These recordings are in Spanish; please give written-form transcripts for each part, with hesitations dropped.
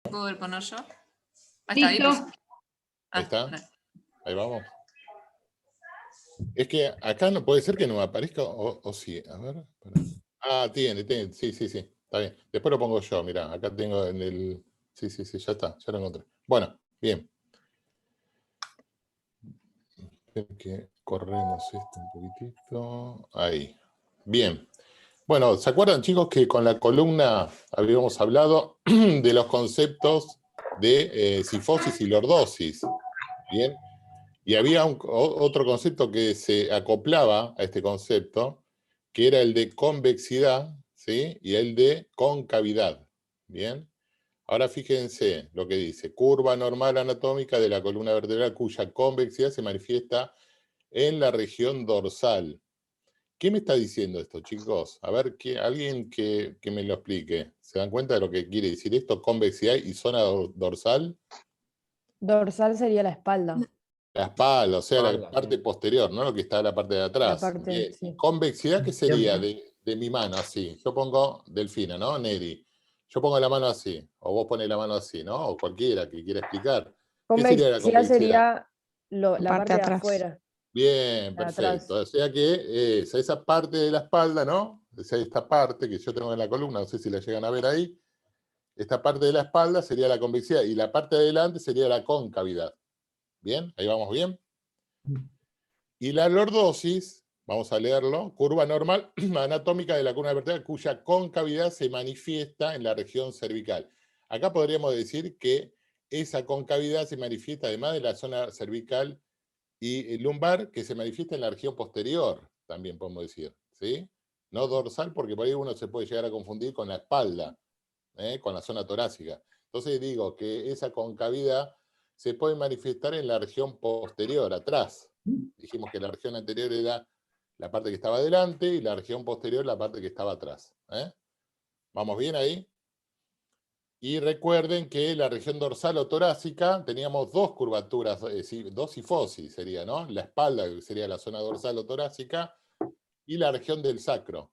¿Puedo ver poner yo? Ahí está, ahí Listo. puse. Ahí está. No. Ahí vamos. Es que acá no puede ser que no me aparezca, o sí. A ver. Tiene. Sí. Está bien. Después lo pongo yo, mirá. Acá tengo en el... Sí, ya está. Ya lo encontré. Bueno, bien. Que corremos esto un poquitito. Ahí. Bien. Bueno, ¿se acuerdan, chicos, que con la columna habíamos hablado de los conceptos de sifosis y lordosis? Bien. Y había otro concepto que se acoplaba a este concepto, que era el de convexidad, ¿sí? Y el de concavidad. Bien. Ahora fíjense lo que dice: curva normal anatómica de la columna vertebral cuya convexidad se manifiesta en la región dorsal. ¿Qué me está diciendo esto, chicos? A ver, alguien que me lo explique. ¿Se dan cuenta de lo que quiere decir esto? Convexidad y zona dorsal. Dorsal sería la espalda. La espalda, o sea, la Espalda, parte sí. posterior, ¿no? Lo que está en la parte de atrás. La parte, Bien. sí. Convexidad, ¿qué sería de mi mano así? Yo pongo Delfina, ¿no? Neri. Yo pongo la mano así, o vos pones la mano así, ¿no? O cualquiera que quiera explicar. ¿Qué sería la Convexidad convexidad? sería la parte de atrás. afuera. Bien, Atrás. perfecto. O sea que esa parte de la espalda, ¿no? O sea, esta parte que yo tengo en la columna, no sé si la llegan a ver ahí. Esta parte de la espalda sería la convexidad y la parte de adelante sería la concavidad. ¿Bien? Ahí vamos bien. Y la lordosis, vamos a leerlo: curva normal anatómica de la columna vertebral cuya concavidad se manifiesta en la región cervical. Acá podríamos decir que esa concavidad se manifiesta además de la zona cervical y lumbar, que se manifiesta en la región posterior, también podemos decir, ¿sí? No dorsal, porque por ahí uno se puede llegar a confundir con la espalda, con la zona torácica. Entonces digo que esa concavidad se puede manifestar en la región posterior, atrás. Dijimos que la región anterior era la parte que estaba adelante y la región posterior la parte que estaba atrás. ¿Vamos bien ahí? Y recuerden que la región dorsal o torácica teníamos dos curvaturas, dos sifosis sería, ¿no? La espalda, que sería la zona dorsal o torácica, y la región del sacro,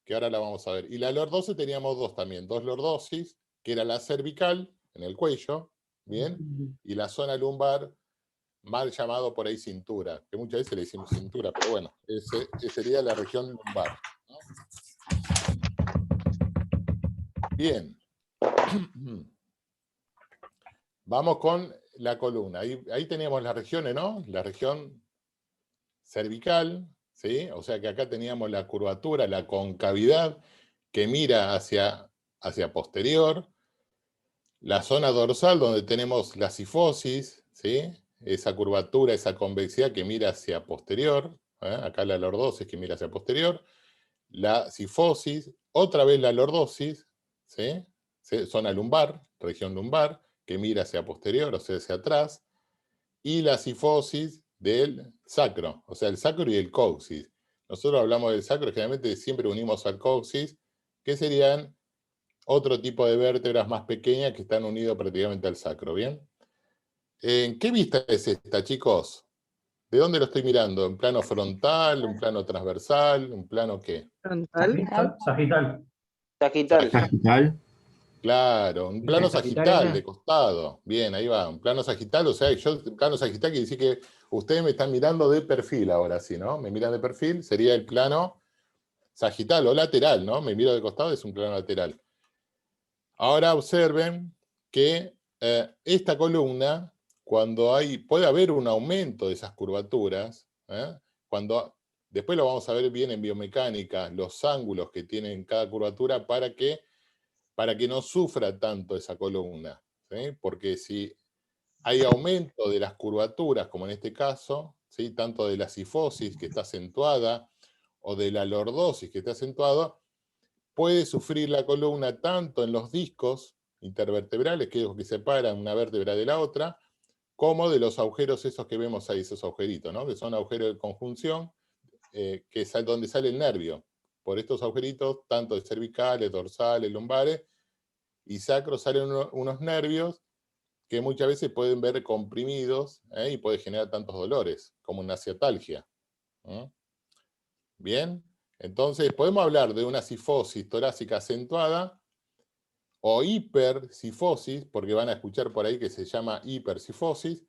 que ahora la vamos a ver. Y la lordosis teníamos dos también, dos lordosis, que era la cervical, en el cuello, ¿bien? Y la zona lumbar, mal llamado por ahí cintura, que muchas veces le decimos cintura, pero bueno, esa sería la región lumbar, ¿no? Bien. Vamos con la columna. Ahí teníamos las regiones, ¿no? La región cervical, ¿sí? O sea que acá teníamos la curvatura, la concavidad que mira hacia posterior. La zona dorsal donde tenemos la sifosis, ¿sí? Esa curvatura, esa convexidad que mira hacia posterior. Acá la lordosis que mira hacia posterior. La sifosis, otra vez la lordosis, ¿sí? Zona lumbar, región lumbar, que mira hacia posterior, o sea, hacia atrás, y la sifosis del sacro, o sea, el sacro y el coxis. Nosotros hablamos del sacro, generalmente siempre unimos al coxis, que serían otro tipo de vértebras más pequeñas que están unidas prácticamente al sacro, ¿bien? ¿En qué vista es esta, chicos? ¿De dónde lo estoy mirando? ¿En plano frontal, un plano transversal, un plano qué? Frontal. Sagital. Sagital. Claro, un plano sagital de costado. Bien, ahí va, un plano sagital, o sea, plano sagital quiere decir que ustedes me están mirando de perfil ahora sí, ¿no? Me miran de perfil, sería el plano sagital o lateral, ¿no? Me miro de costado, es un plano lateral. Ahora observen que esta columna, cuando puede haber un aumento de esas curvaturas, después lo vamos a ver bien en biomecánica, los ángulos que tienen cada curvatura para que no sufra tanto esa columna, ¿sí? Porque si hay aumento de las curvaturas, como en este caso, ¿sí? Tanto de la sifosis que está acentuada o de la lordosis que está acentuada, puede sufrir la columna tanto en los discos intervertebrales, que es lo que separan una vértebra de la otra, como de los agujeros esos que vemos ahí, esos agujeritos, ¿no? Que son agujeros de conjunción, que es donde sale el nervio. Por estos agujeritos, tanto de cervicales, dorsales, lumbares y sacro, salen unos nervios que muchas veces pueden ver comprimidos y puede generar tantos dolores, como una ciatalgia. Bien, entonces podemos hablar de una sifosis torácica acentuada o hipercifosis, porque van a escuchar por ahí que se llama hipercifosis,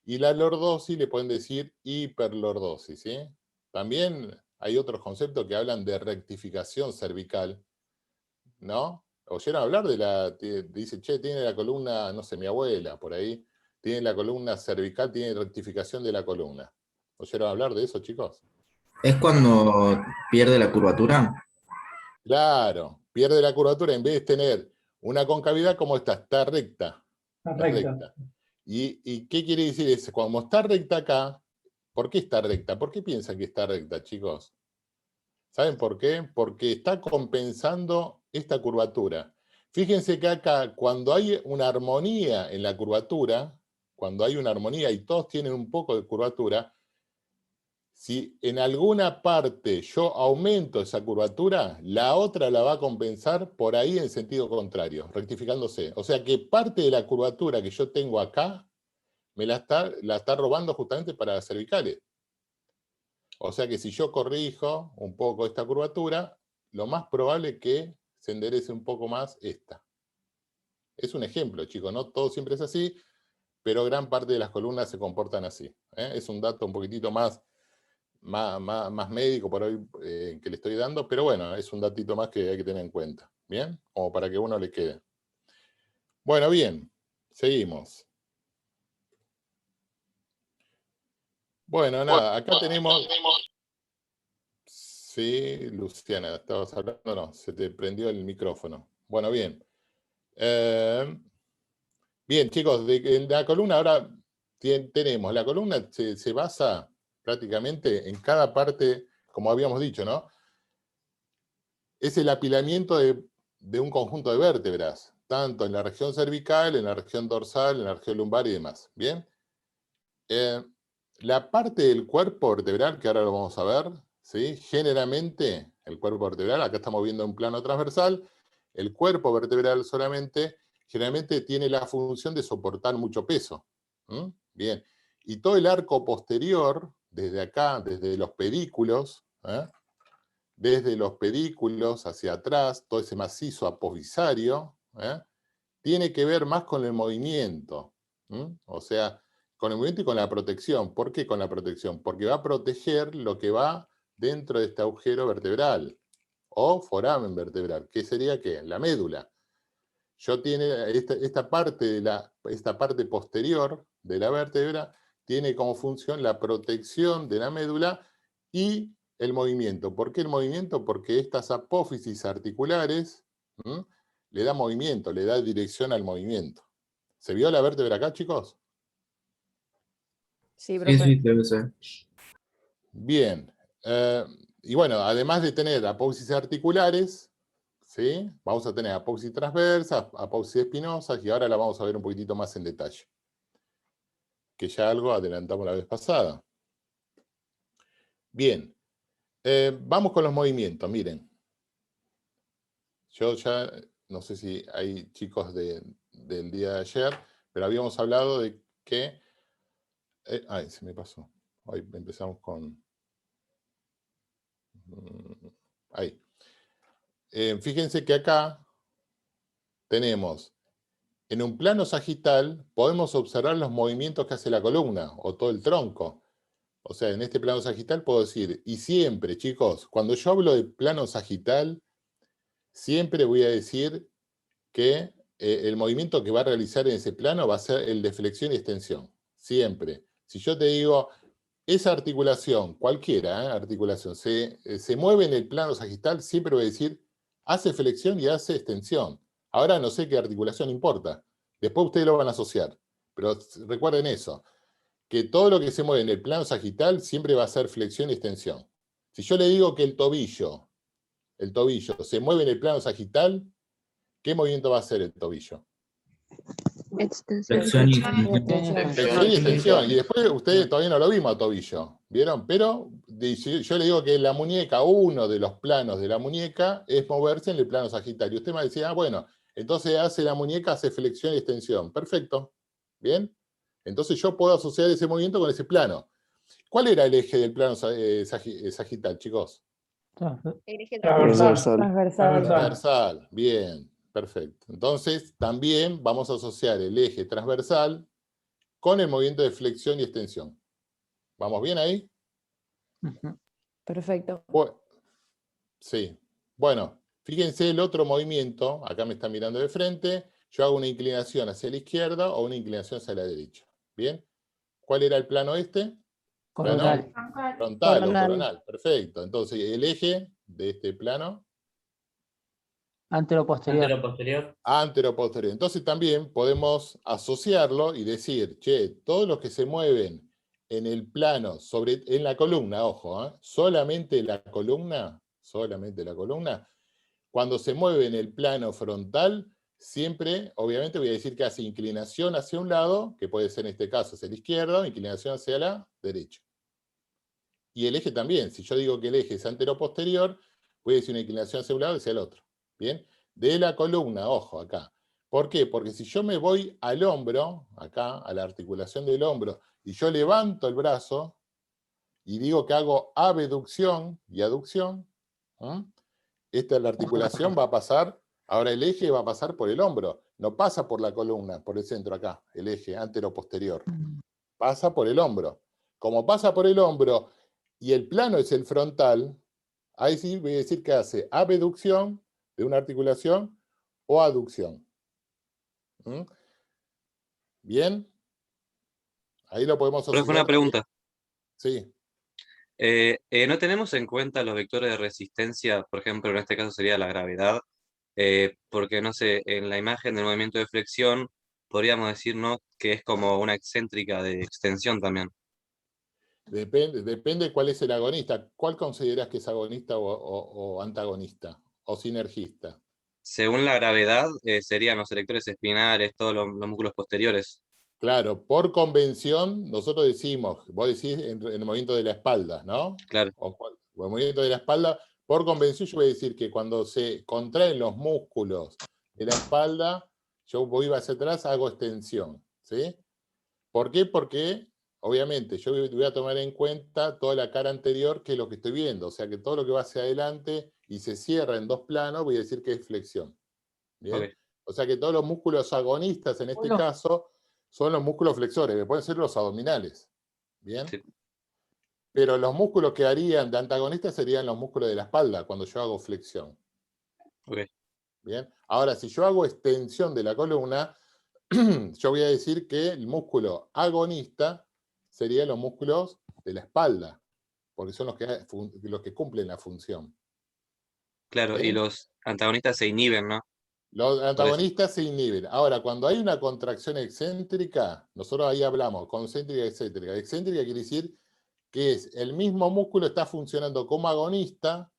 y la lordosis le pueden decir hiperlordosis, ¿sí? También hay otros conceptos que hablan de rectificación cervical, ¿no? ¿Oyeron hablar de dice, che, tiene la columna, no sé, mi abuela, por ahí, tiene la columna cervical, tiene rectificación de la columna. ¿Oyeron hablar de eso, chicos? ¿Es cuando pierde la curvatura? Claro, pierde la curvatura, en vez de tener una concavidad como esta, está recta. Está Es recta. recta. ¿Y qué quiere decir eso? Cuando está recta acá, ¿por qué está recta? ¿Por qué piensan que está recta, chicos? ¿Saben por qué? Porque está compensando esta curvatura. Fíjense que acá, cuando hay una armonía en la curvatura, cuando hay una armonía y todos tienen un poco de curvatura, si en alguna parte yo aumento esa curvatura, la otra la va a compensar por ahí en sentido contrario, rectificándose. O sea que parte de la curvatura que yo tengo acá, me la está robando justamente para las cervicales. O sea que si yo corrijo un poco esta curvatura, lo más probable es que se enderece un poco más esta. Es un ejemplo, chicos, no todo siempre es así, pero gran parte de las columnas se comportan así. Es un dato un poquitito más médico por hoy que le estoy dando, pero bueno, es un datito más que hay que tener en cuenta. ¿Bien? Como para que uno le quede. Bueno, bien, seguimos. Bueno, nada, acá tenemos... Sí, Luciana, estabas hablando, no, se te prendió el micrófono. Bueno, bien. Bien, chicos, en la columna ahora tenemos, la columna se basa prácticamente en cada parte, como habíamos dicho, ¿no? Es el apilamiento de un conjunto de vértebras, tanto en la región cervical, en la región dorsal, en la región lumbar y demás. ¿Bien? La parte del cuerpo vertebral, que ahora lo vamos a ver, ¿sí? Generalmente, el cuerpo vertebral, acá estamos viendo un plano transversal, el cuerpo vertebral solamente, generalmente tiene la función de soportar mucho peso. Bien. Y todo el arco posterior, desde acá, desde los pedículos, desde los pedículos hacia atrás, todo ese macizo apovisario, tiene que ver más con el movimiento. O sea, con el movimiento y con la protección. ¿Por qué con la protección? Porque va a proteger lo que va dentro de este agujero vertebral o foramen vertebral. ¿Qué sería qué? La médula. Yo tiene esta parte posterior de la vértebra tiene como función la protección de la médula y el movimiento. ¿Por qué el movimiento? Porque estas apófisis articulares le da movimiento, le da dirección al movimiento. ¿Se vio la vértebra acá, chicos? Sí, profe. Sí, debe ser. Bien. Y bueno, además de tener apófisis articulares, ¿sí? Vamos a tener apófisis transversas, apófisis espinosas, y ahora la vamos a ver un poquitito más en detalle. Que ya algo adelantamos la vez pasada. Bien. Vamos con los movimientos, miren. Yo ya, no sé si hay chicos del día de ayer, pero habíamos hablado de que... ay, se me pasó. Hoy empezamos con... ahí. Fíjense que acá tenemos, en un plano sagital, podemos observar los movimientos que hace la columna, o todo el tronco. O sea, en este plano sagital puedo decir, y siempre, chicos, cuando yo hablo de plano sagital, siempre voy a decir que el movimiento que va a realizar en ese plano va a ser el de flexión y extensión. Siempre. Si yo te digo, esa articulación, cualquiera articulación, se mueve en el plano sagital, siempre voy a decir, hace flexión y hace extensión. Ahora no sé qué articulación importa. Después ustedes lo van a asociar. Pero recuerden eso, que todo lo que se mueve en el plano sagital siempre va a ser flexión y extensión. Si yo le digo que el tobillo se mueve en el plano sagital, ¿qué movimiento va a hacer el tobillo? Flexión y extensión. Flexión y extensión. Y después ustedes todavía no lo vimos a tobillo. ¿Vieron? Pero yo le digo que la muñeca, uno de los planos de la muñeca es moverse en el plano sagital. Y usted me decía, bueno, entonces hace la muñeca, hace flexión y extensión. Perfecto. ¿Bien? Entonces yo puedo asociar ese movimiento con ese plano. ¿Cuál era el eje del plano sagital, chicos? Transversal. Transversal. Transversal. Bien. Perfecto. Entonces, también vamos a asociar el eje transversal con el movimiento de flexión y extensión. ¿Vamos bien ahí? Perfecto. Sí. Bueno, fíjense el otro movimiento, acá me está mirando de frente, yo hago una inclinación hacia la izquierda o una inclinación hacia la derecha. ¿Bien? ¿Cuál era el plano este? Coronal. Frontal o Coronal. coronal. Perfecto. Entonces, el eje de este plano, Antero-posterior. antero-posterior. Entonces también podemos asociarlo y decir, che, todos los que se mueven en el plano, en la columna, ojo, solamente la columna, cuando se mueve en el plano frontal, siempre, obviamente voy a decir que hace inclinación hacia un lado, que puede ser en este caso hacia la izquierda, inclinación hacia la derecha. Y el eje también, si yo digo que el eje es antero-posterior, voy a decir una inclinación hacia un lado y hacia el otro. ¿Bien? De la columna, ojo, acá. ¿Por qué? Porque si yo me voy al hombro, acá, a la articulación del hombro, y yo levanto el brazo, y digo que hago abducción y aducción, la articulación va a pasar, ahora el eje va a pasar por el hombro, no pasa por la columna, por el centro acá, el eje antero-posterior. Pasa por el hombro. Como pasa por el hombro y el plano es el frontal, ahí sí voy a decir que hace abducción de una articulación o aducción. ¿Bien? Ahí lo podemos Profe, asociar. una pregunta. Sí. ¿No tenemos en cuenta los vectores de resistencia? Por ejemplo, en este caso sería la gravedad, porque, no sé, en la imagen del movimiento de flexión, podríamos decir, ¿no?, que es como una excéntrica de extensión también. Depende cuál es el agonista. ¿Cuál consideras que es agonista o antagonista? ¿O sinergista? Según la gravedad, serían los electrones espinales, todos los músculos posteriores. Claro, por convención, nosotros decimos, vos decís en el movimiento de la espalda, ¿no? Claro. O el movimiento de la espalda, por convención yo voy a decir que cuando se contraen los músculos de la espalda, yo voy hacia atrás, hago extensión, ¿sí? ¿Por qué? Porque, obviamente, yo voy a tomar en cuenta toda la cara anterior, que es lo que estoy viendo, o sea que todo lo que va hacia adelante y se cierra en dos planos, voy a decir que es flexión, ¿bien? Okay. O sea que todos los músculos agonistas, en este caso, son los músculos flexores, que pueden ser los abdominales, ¿bien? Sí. Pero los músculos que harían de antagonistas serían los músculos de la espalda, cuando yo hago flexión. Okay. ¿Bien? Ahora, si yo hago extensión de la columna, yo voy a decir que el músculo agonista serían los músculos de la espalda, porque son los que cumplen la función. Claro, ¿Sí? y los antagonistas se inhiben, ¿no? Los antagonistas se inhiben. Ahora, cuando hay una contracción excéntrica, nosotros ahí hablamos, concéntrica y excéntrica. Excéntrica quiere decir que es el mismo músculo está funcionando como agonista,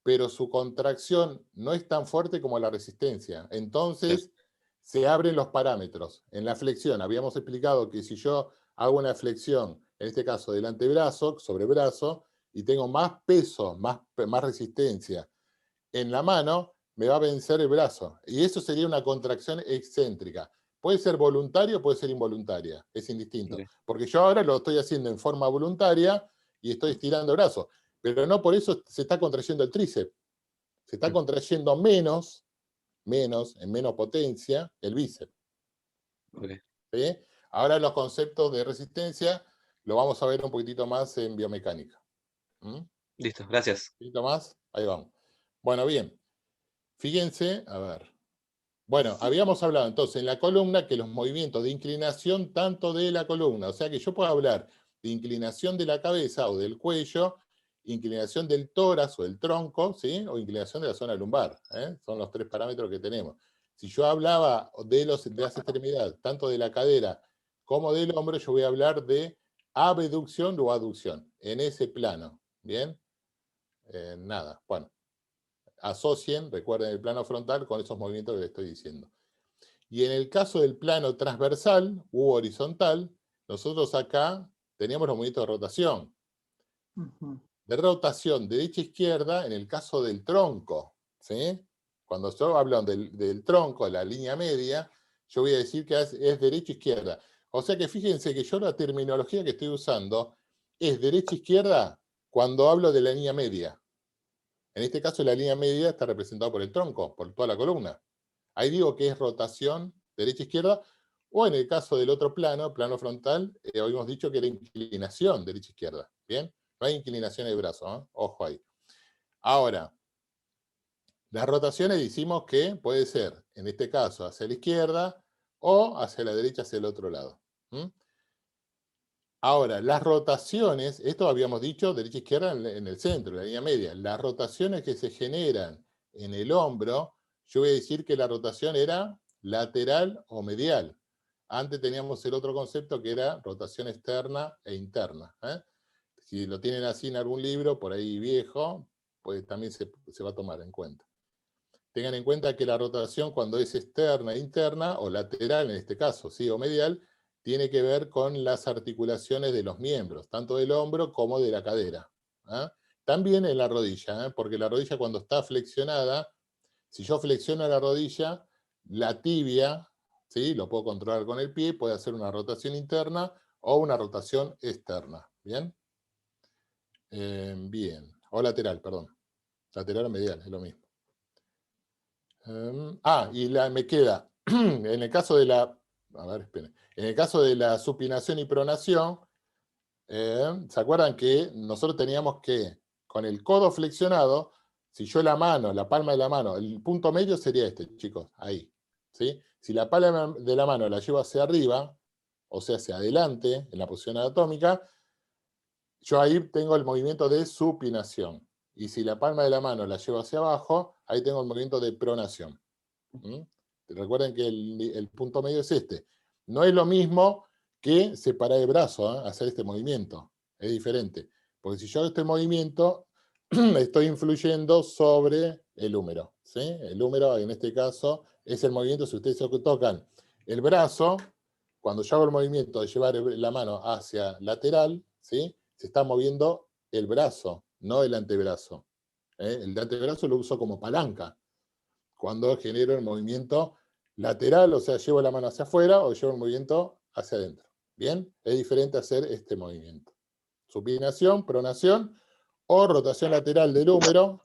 pero su contracción no es tan fuerte como la resistencia. Entonces, se abren los parámetros. En la flexión, habíamos explicado que si yo hago una flexión, en este caso del antebrazo, sobre brazo, y tengo más peso, más resistencia en la mano, me va a vencer el brazo. Y eso sería una contracción excéntrica. Puede ser voluntaria o puede ser involuntaria. Es indistinto. Okay. Porque yo ahora lo estoy haciendo en forma voluntaria y estoy estirando el brazo. Pero no por eso se está contrayendo el tríceps. Se está contrayendo menos, en menos potencia, el bíceps. Okay. ¿Sí? Ahora los conceptos de resistencia lo vamos a ver un poquitito más en biomecánica. Listo, gracias. ¿Un poquito más? Ahí vamos. Bueno, bien. Fíjense, a ver. Bueno, habíamos hablado entonces en la columna que los movimientos de inclinación tanto de la columna, o sea que yo puedo hablar de inclinación de la cabeza o del cuello, inclinación del tórax o del tronco, ¿sí? O inclinación de la zona lumbar, ¿eh? Son los tres parámetros que tenemos. Si yo hablaba de las extremidades, tanto de la cadera como del hombro, yo voy a hablar de abducción o aducción, en ese plano, ¿bien? Nada, bueno. Asocien, recuerden, el plano frontal con esos movimientos que les estoy diciendo. Y en el caso del plano transversal u horizontal, nosotros acá teníamos los movimientos de rotación. De rotación derecha-izquierda en el caso del tronco. ¿Sí? Cuando yo hablo del tronco, la línea media, yo voy a decir que es derecha-izquierda. O sea que fíjense que yo la terminología que estoy usando es derecha-izquierda cuando hablo de la línea media. En este caso la línea media está representada por el tronco, por toda la columna. Ahí digo que es rotación derecha-izquierda, o en el caso del otro plano, plano frontal, habíamos dicho que era inclinación derecha-izquierda. ¿Bien? No hay inclinación del brazo, ¿eh? Ojo ahí. Ahora, las rotaciones decimos que puede ser, en este caso, hacia la izquierda o hacia la derecha, hacia el otro lado. ¿Mm? Ahora, las rotaciones, esto habíamos dicho derecha-izquierda en el centro, en la línea media. Las rotaciones que se generan en el hombro, yo voy a decir que la rotación era lateral o medial. Antes teníamos el otro concepto que era rotación externa e interna. ¿Eh? Si lo tienen así en algún libro, por ahí viejo, pues también se va a tomar en cuenta. Tengan en cuenta que la rotación cuando es externa e interna, o lateral en este caso, ¿sí? O medial, tiene que ver con las articulaciones de los miembros, tanto del hombro como de la cadera. ¿Eh? También en la rodilla, porque la rodilla cuando está flexionada, si yo flexiono la rodilla, la tibia, ¿sí? Lo puedo controlar con el pie, puede hacer una rotación interna o una rotación externa. ¿Bien? Bien. O lateral, perdón. Lateral o medial, es lo mismo. Y me queda, en el caso de la, a ver, esperen, en el caso de la supinación y pronación, ¿se acuerdan que nosotros teníamos que, con el codo flexionado, si yo la mano, la palma de la mano, el punto medio sería este, chicos, ahí, ¿sí? Si la palma de la mano la llevo hacia arriba, o sea, hacia adelante, en la posición anatómica, yo ahí tengo el movimiento de supinación. Y si la palma de la mano la llevo hacia abajo, ahí tengo el movimiento de pronación. ¿Mm? Recuerden que el punto medio es este. No es lo mismo que separar el brazo, hacer este movimiento. Es diferente. Porque si yo hago este movimiento, estoy influyendo sobre el húmero. ¿Sí? El húmero, en este caso, es el movimiento, si ustedes tocan el brazo, cuando yo hago el movimiento de llevar la mano hacia lateral, ¿sí? Se está moviendo el brazo, no el antebrazo. El antebrazo lo uso como palanca, cuando genero el movimiento lateral, o sea, llevo la mano hacia afuera o llevo el movimiento hacia adentro. ¿Bien? Es diferente hacer este movimiento. Supinación, pronación o rotación lateral del húmero,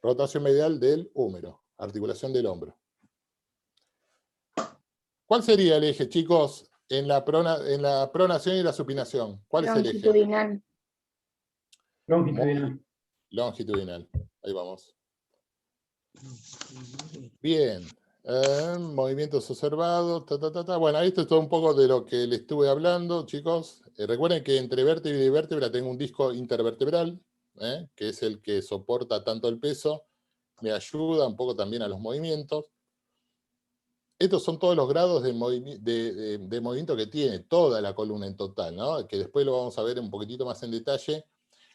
rotación medial del húmero, articulación del hombro. ¿Cuál sería el eje, chicos, en la pronación y la supinación? ¿Cuál es el eje? Longitudinal. Longitudinal. Longitudinal. Ahí vamos. Bien. Movimientos observados. Bueno, esto es todo un poco de lo que les estuve hablando, chicos. Recuerden que entre vértebra y vértebra tengo un disco intervertebral, que es el que soporta tanto el peso, me ayuda un poco también a los movimientos. Estos son todos los grados de movimiento que tiene toda la columna en total, ¿no? Que después lo vamos a ver un poquitito más en detalle.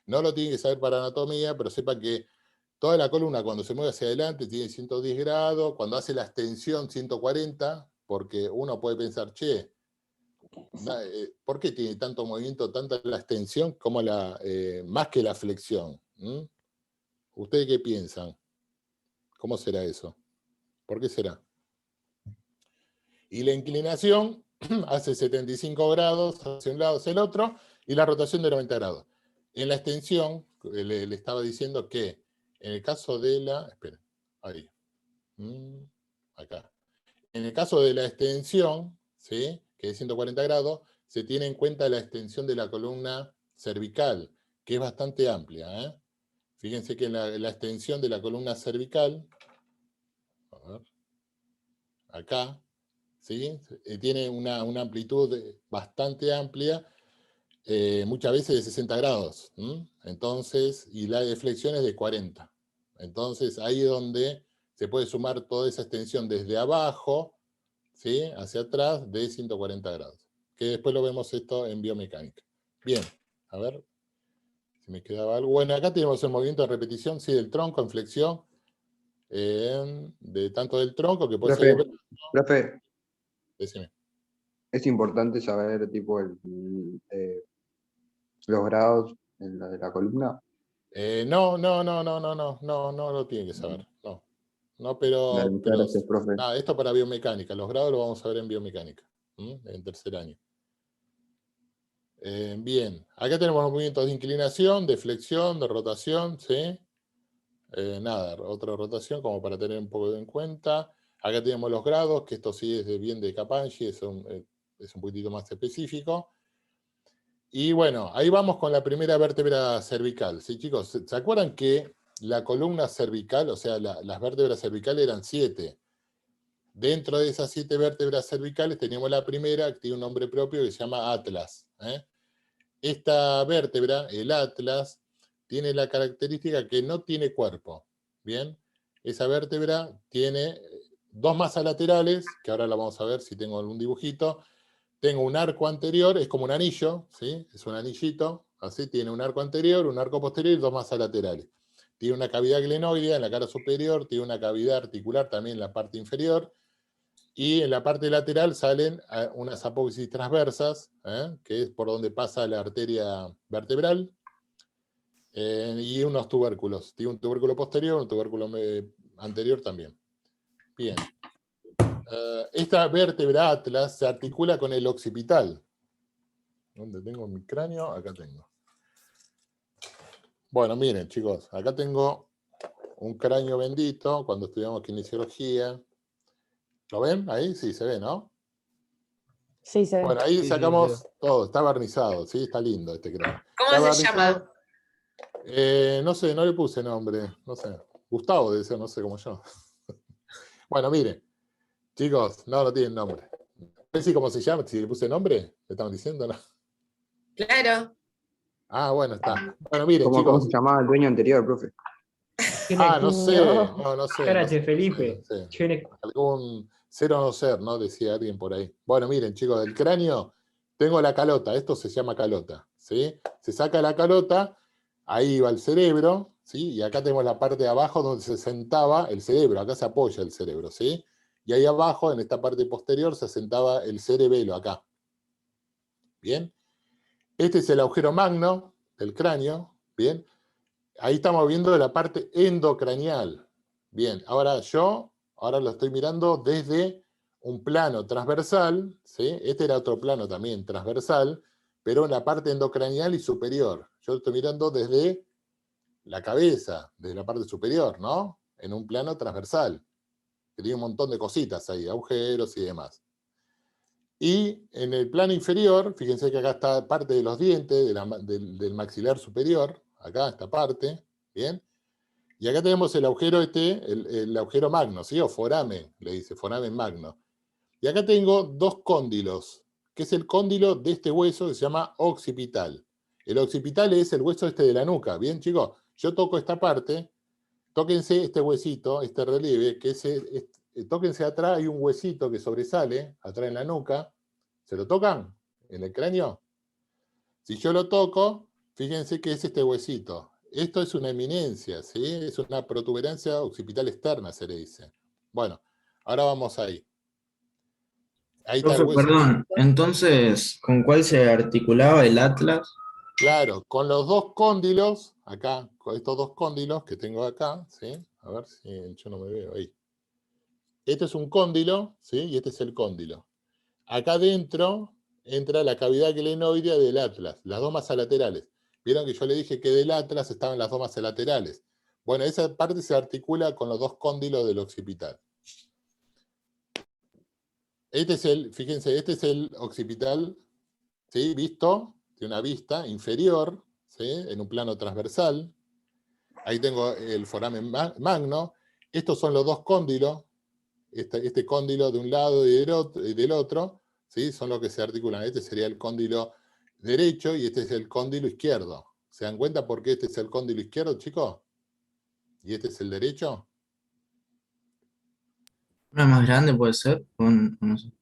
No lo tienen que saber para anatomía, pero sepan que toda la columna cuando se mueve hacia adelante tiene 110 grados, cuando hace la extensión 140, porque uno puede pensar, che, ¿por qué tiene tanto movimiento, tanta la extensión como más que la flexión? ¿Ustedes qué piensan? ¿Cómo será eso? ¿Por qué será? Y la inclinación hace 75 grados hacia un lado, hacia el otro, y la rotación de 90 grados. En la extensión, le estaba diciendo que en el caso de la... Esperen, ahí. Acá. En el caso de la extensión, ¿sí? Que es 140 grados, se tiene en cuenta la extensión de la columna cervical, que es bastante amplia. Fíjense que la extensión de la columna cervical, a ver, acá, ¿sí? Tiene una amplitud bastante amplia, muchas veces de 60 grados. Entonces, y la de flexión es de 40. Entonces, ahí es donde se puede sumar toda esa extensión desde abajo, ¿sí? Hacia atrás de 140 grados. Que después lo vemos esto en biomecánica. Bien, a ver si me quedaba algo. Bueno, acá tenemos el movimiento de repetición, sí, del tronco en flexión, de tanto del tronco que puede ser... Profe, decime. es importante saber tipo los grados en la de la columna. No lo tiene que saber. No, pero gracias, profe. Nada, esto para biomecánica. Los grados lo vamos a ver en biomecánica, en tercer año. Bien, acá tenemos los movimientos de inclinación, de flexión, de rotación, ¿sí? Nada, otra rotación como para tener un poco en cuenta. Acá tenemos los grados, que esto sí es bien de Capanghi, es un poquitito más específico. Y bueno, ahí vamos con la primera vértebra cervical. ¿Sí, chicos? ¿Se acuerdan que la columna cervical, o sea, las vértebras cervicales eran 7? Dentro de esas 7 vértebras cervicales teníamos la primera, que tiene un nombre propio, que se llama atlas. Esta vértebra, el atlas, tiene la característica que no tiene cuerpo. ¿Bien? Esa vértebra tiene 2 masas laterales, que ahora la vamos a ver si tengo algún dibujito. Tengo un arco anterior, es como un anillo, ¿sí? Es un anillito, así, tiene un arco anterior, un arco posterior y 2 masas laterales. Tiene una cavidad glenoidea en la cara superior, tiene una cavidad articular también en la parte inferior, y en la parte lateral salen unas apófisis transversas, que es por donde pasa la arteria vertebral, y unos tubérculos. Tiene un tubérculo posterior, un tubérculo anterior también. Bien. Esta vértebra atlas se articula con el occipital. ¿Dónde tengo mi cráneo? Acá tengo. Bueno, miren, chicos, acá tengo un cráneo bendito cuando estudiamos kinesiología. ¿Lo ven? Ahí sí se ve, ¿no? Sí, se ve. Bueno, ahí Sí, sacamos todo, está barnizado, ¿sí? Está lindo este cráneo. ¿Cómo Está se barnizado. llama? No sé, no le puse nombre, no sé. Gustavo debe ser, no sé, como yo. Bueno, miren, chicos, no tienen nombre. ¿Ves si cómo se llama? Si le puse nombre, ¿le estaban diciendo? ¿No? Claro. Ah, bueno, está. Bueno, miren, ¿Cómo chicos. se llamaba el dueño anterior, profe? No sé, No. no sé. Espérate, no Felipe. sé. Tiene- Algún ser o no ser, ¿no? Decía alguien por ahí. Bueno, miren, chicos, del cráneo tengo la calota, esto se llama calota, ¿sí? Se saca la calota, ahí va el cerebro, ¿sí? Y acá tenemos la parte de abajo donde se sentaba el cerebro, acá se apoya el cerebro, ¿sí? Y ahí abajo, en esta parte posterior, se sentaba el cerebelo, acá. ¿Bien? Este es el agujero magno del cráneo, ¿bien? Ahí estamos viendo la parte endocranial. Bien, ahora lo estoy mirando desde un plano transversal, ¿sí? Este era otro plano también transversal, pero en la parte endocranial y superior. Yo lo estoy mirando desde la cabeza, desde la parte superior, ¿no? En un plano transversal, que tiene un montón de cositas ahí, agujeros y demás. Y en el plano inferior, fíjense que acá está parte de los dientes, del maxilar superior, acá esta parte, ¿bien? Y acá tenemos el agujero el agujero magno, ¿sí? O foramen, le dice, foramen magno. Y acá tengo 2 cóndilos, que es el cóndilo de este hueso que se llama occipital. El occipital es el hueso de la nuca, ¿bien, chicos? Yo toco esta parte, tóquense este huesito, este relieve, tóquense atrás, hay un huesito que sobresale, atrás en la nuca. ¿Se lo tocan? ¿En el cráneo? Si yo lo toco, fíjense que es este huesito. Esto es una eminencia, ¿sí? Es una protuberancia occipital externa, se le dice. Bueno, ahora vamos ahí. Ahí está el Profe, hueso. perdón, entonces, ¿con cuál se articulaba el atlas? Claro, con los 2 cóndilos, acá, con estos 2 cóndilos que tengo acá, ¿sí? A ver si yo no me veo ahí. Este es un cóndilo, ¿sí? Y este es el cóndilo. Acá adentro entra la cavidad glenoidea del atlas, las 2 masas laterales. Vieron que yo le dije que del atlas estaban las 2 masas laterales. Bueno, esa parte se articula con los 2 cóndilos del occipital. Fíjense, este es el occipital, ¿sí? Visto, de una vista inferior, ¿sí? En un plano transversal. Ahí tengo el foramen magno. Estos son los 2 cóndilos, este cóndilo de un lado y del otro, ¿sí? Son los que se articulan. Este sería el cóndilo derecho y este es el cóndilo izquierdo. ¿Se dan cuenta por qué este es el cóndilo izquierdo, chicos? ¿Y este es el derecho? ¿Una más grande puede ser? No sé.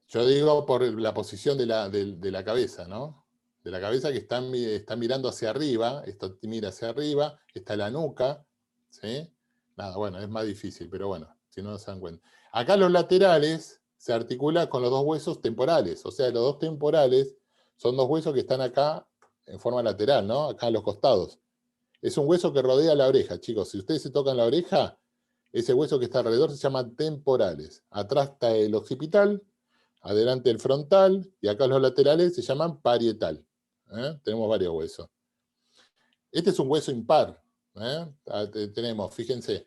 Yo digo por la posición de la cabeza, ¿no? De la cabeza que está mirando hacia arriba, esto mira hacia arriba, está la nuca, ¿sí? Nada, bueno, es más difícil, pero bueno, si no se dan cuenta. Acá los laterales se articula con los 2 huesos temporales, o sea, los 2 temporales son 2 huesos que están acá en forma lateral, ¿no? Acá a los costados. Es un hueso que rodea la oreja, chicos. Si ustedes se tocan la oreja, ese hueso que está alrededor se llama temporales. Atrás está el occipital, adelante el frontal, y acá los laterales se llaman parietal. Tenemos varios huesos. Este es un hueso impar. Tenemos, fíjense,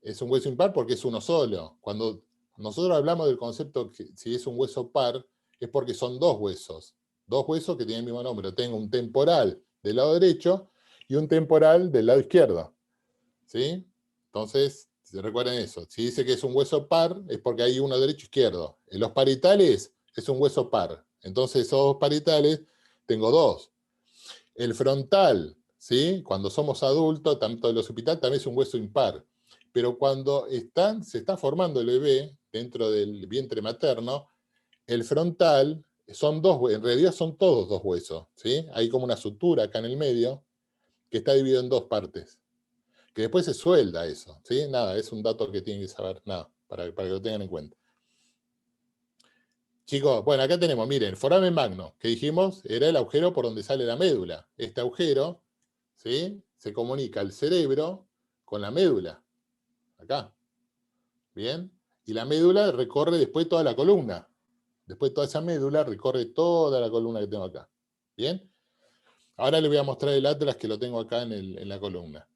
Es un hueso impar porque es uno solo. Cuando nosotros hablamos del concepto que si es un hueso par, es porque son dos huesos. Dos huesos que tienen el mismo número. Tengo un temporal del lado derecho y un temporal del lado izquierdo. ¿Sí? Entonces, si recuerden eso. Si dice que es un hueso par, es porque hay uno derecho e izquierdo. En los parietales es un hueso par. Entonces, esos dos parietales, tengo dos. El frontal, ¿sí? Cuando somos adultos, tanto el occipital también es un hueso impar. Pero cuando se está formando el bebé dentro del vientre materno, el frontal son dos, en realidad son todos dos huesos, ¿sí? Hay como una sutura acá en el medio que está dividido en dos partes, que después se suelda eso, ¿sí? Nada, es un dato que tienen que saber, nada, para que lo tengan en cuenta. Chicos, bueno, acá tenemos, miren, el foramen magno, que dijimos, era el agujero por donde sale la médula. Este agujero, ¿sí? Se comunica el cerebro con la médula, acá, ¿bien? Y la médula recorre después toda la columna. Después toda esa médula recorre toda la columna que tengo acá, ¿bien? Ahora les voy a mostrar el atlas que lo tengo acá en la columna.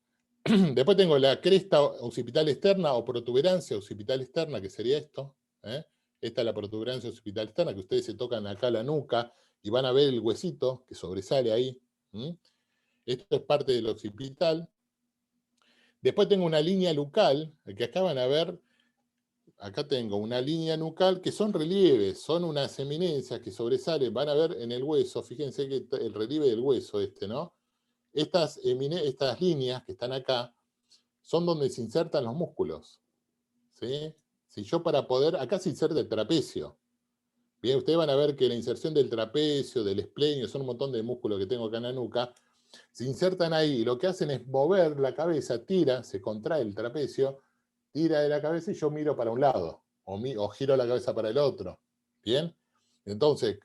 Después tengo la cresta occipital externa o protuberancia occipital externa, que sería esto, ¿eh? Esta es la protuberancia occipital externa, que ustedes se tocan acá la nuca y van a ver el huesito que sobresale ahí. Esto es parte del occipital. Después tengo una línea nucal, que acá van a ver, acá tengo una línea nucal que son relieves, son unas eminencias que sobresalen, van a ver en el hueso, fíjense que el relieve del hueso ¿no? Estas líneas que están acá son donde se insertan los músculos, ¿sí? Si yo para poder, acá se inserta el trapecio. Bien, ustedes van a ver que la inserción del trapecio, del esplenio, son un montón de músculos que tengo acá en la nuca, se insertan ahí y lo que hacen es mover la cabeza, tira, se contrae el trapecio, tira de la cabeza y yo miro para un lado, o giro la cabeza para el otro. ¿Bien? Entonces,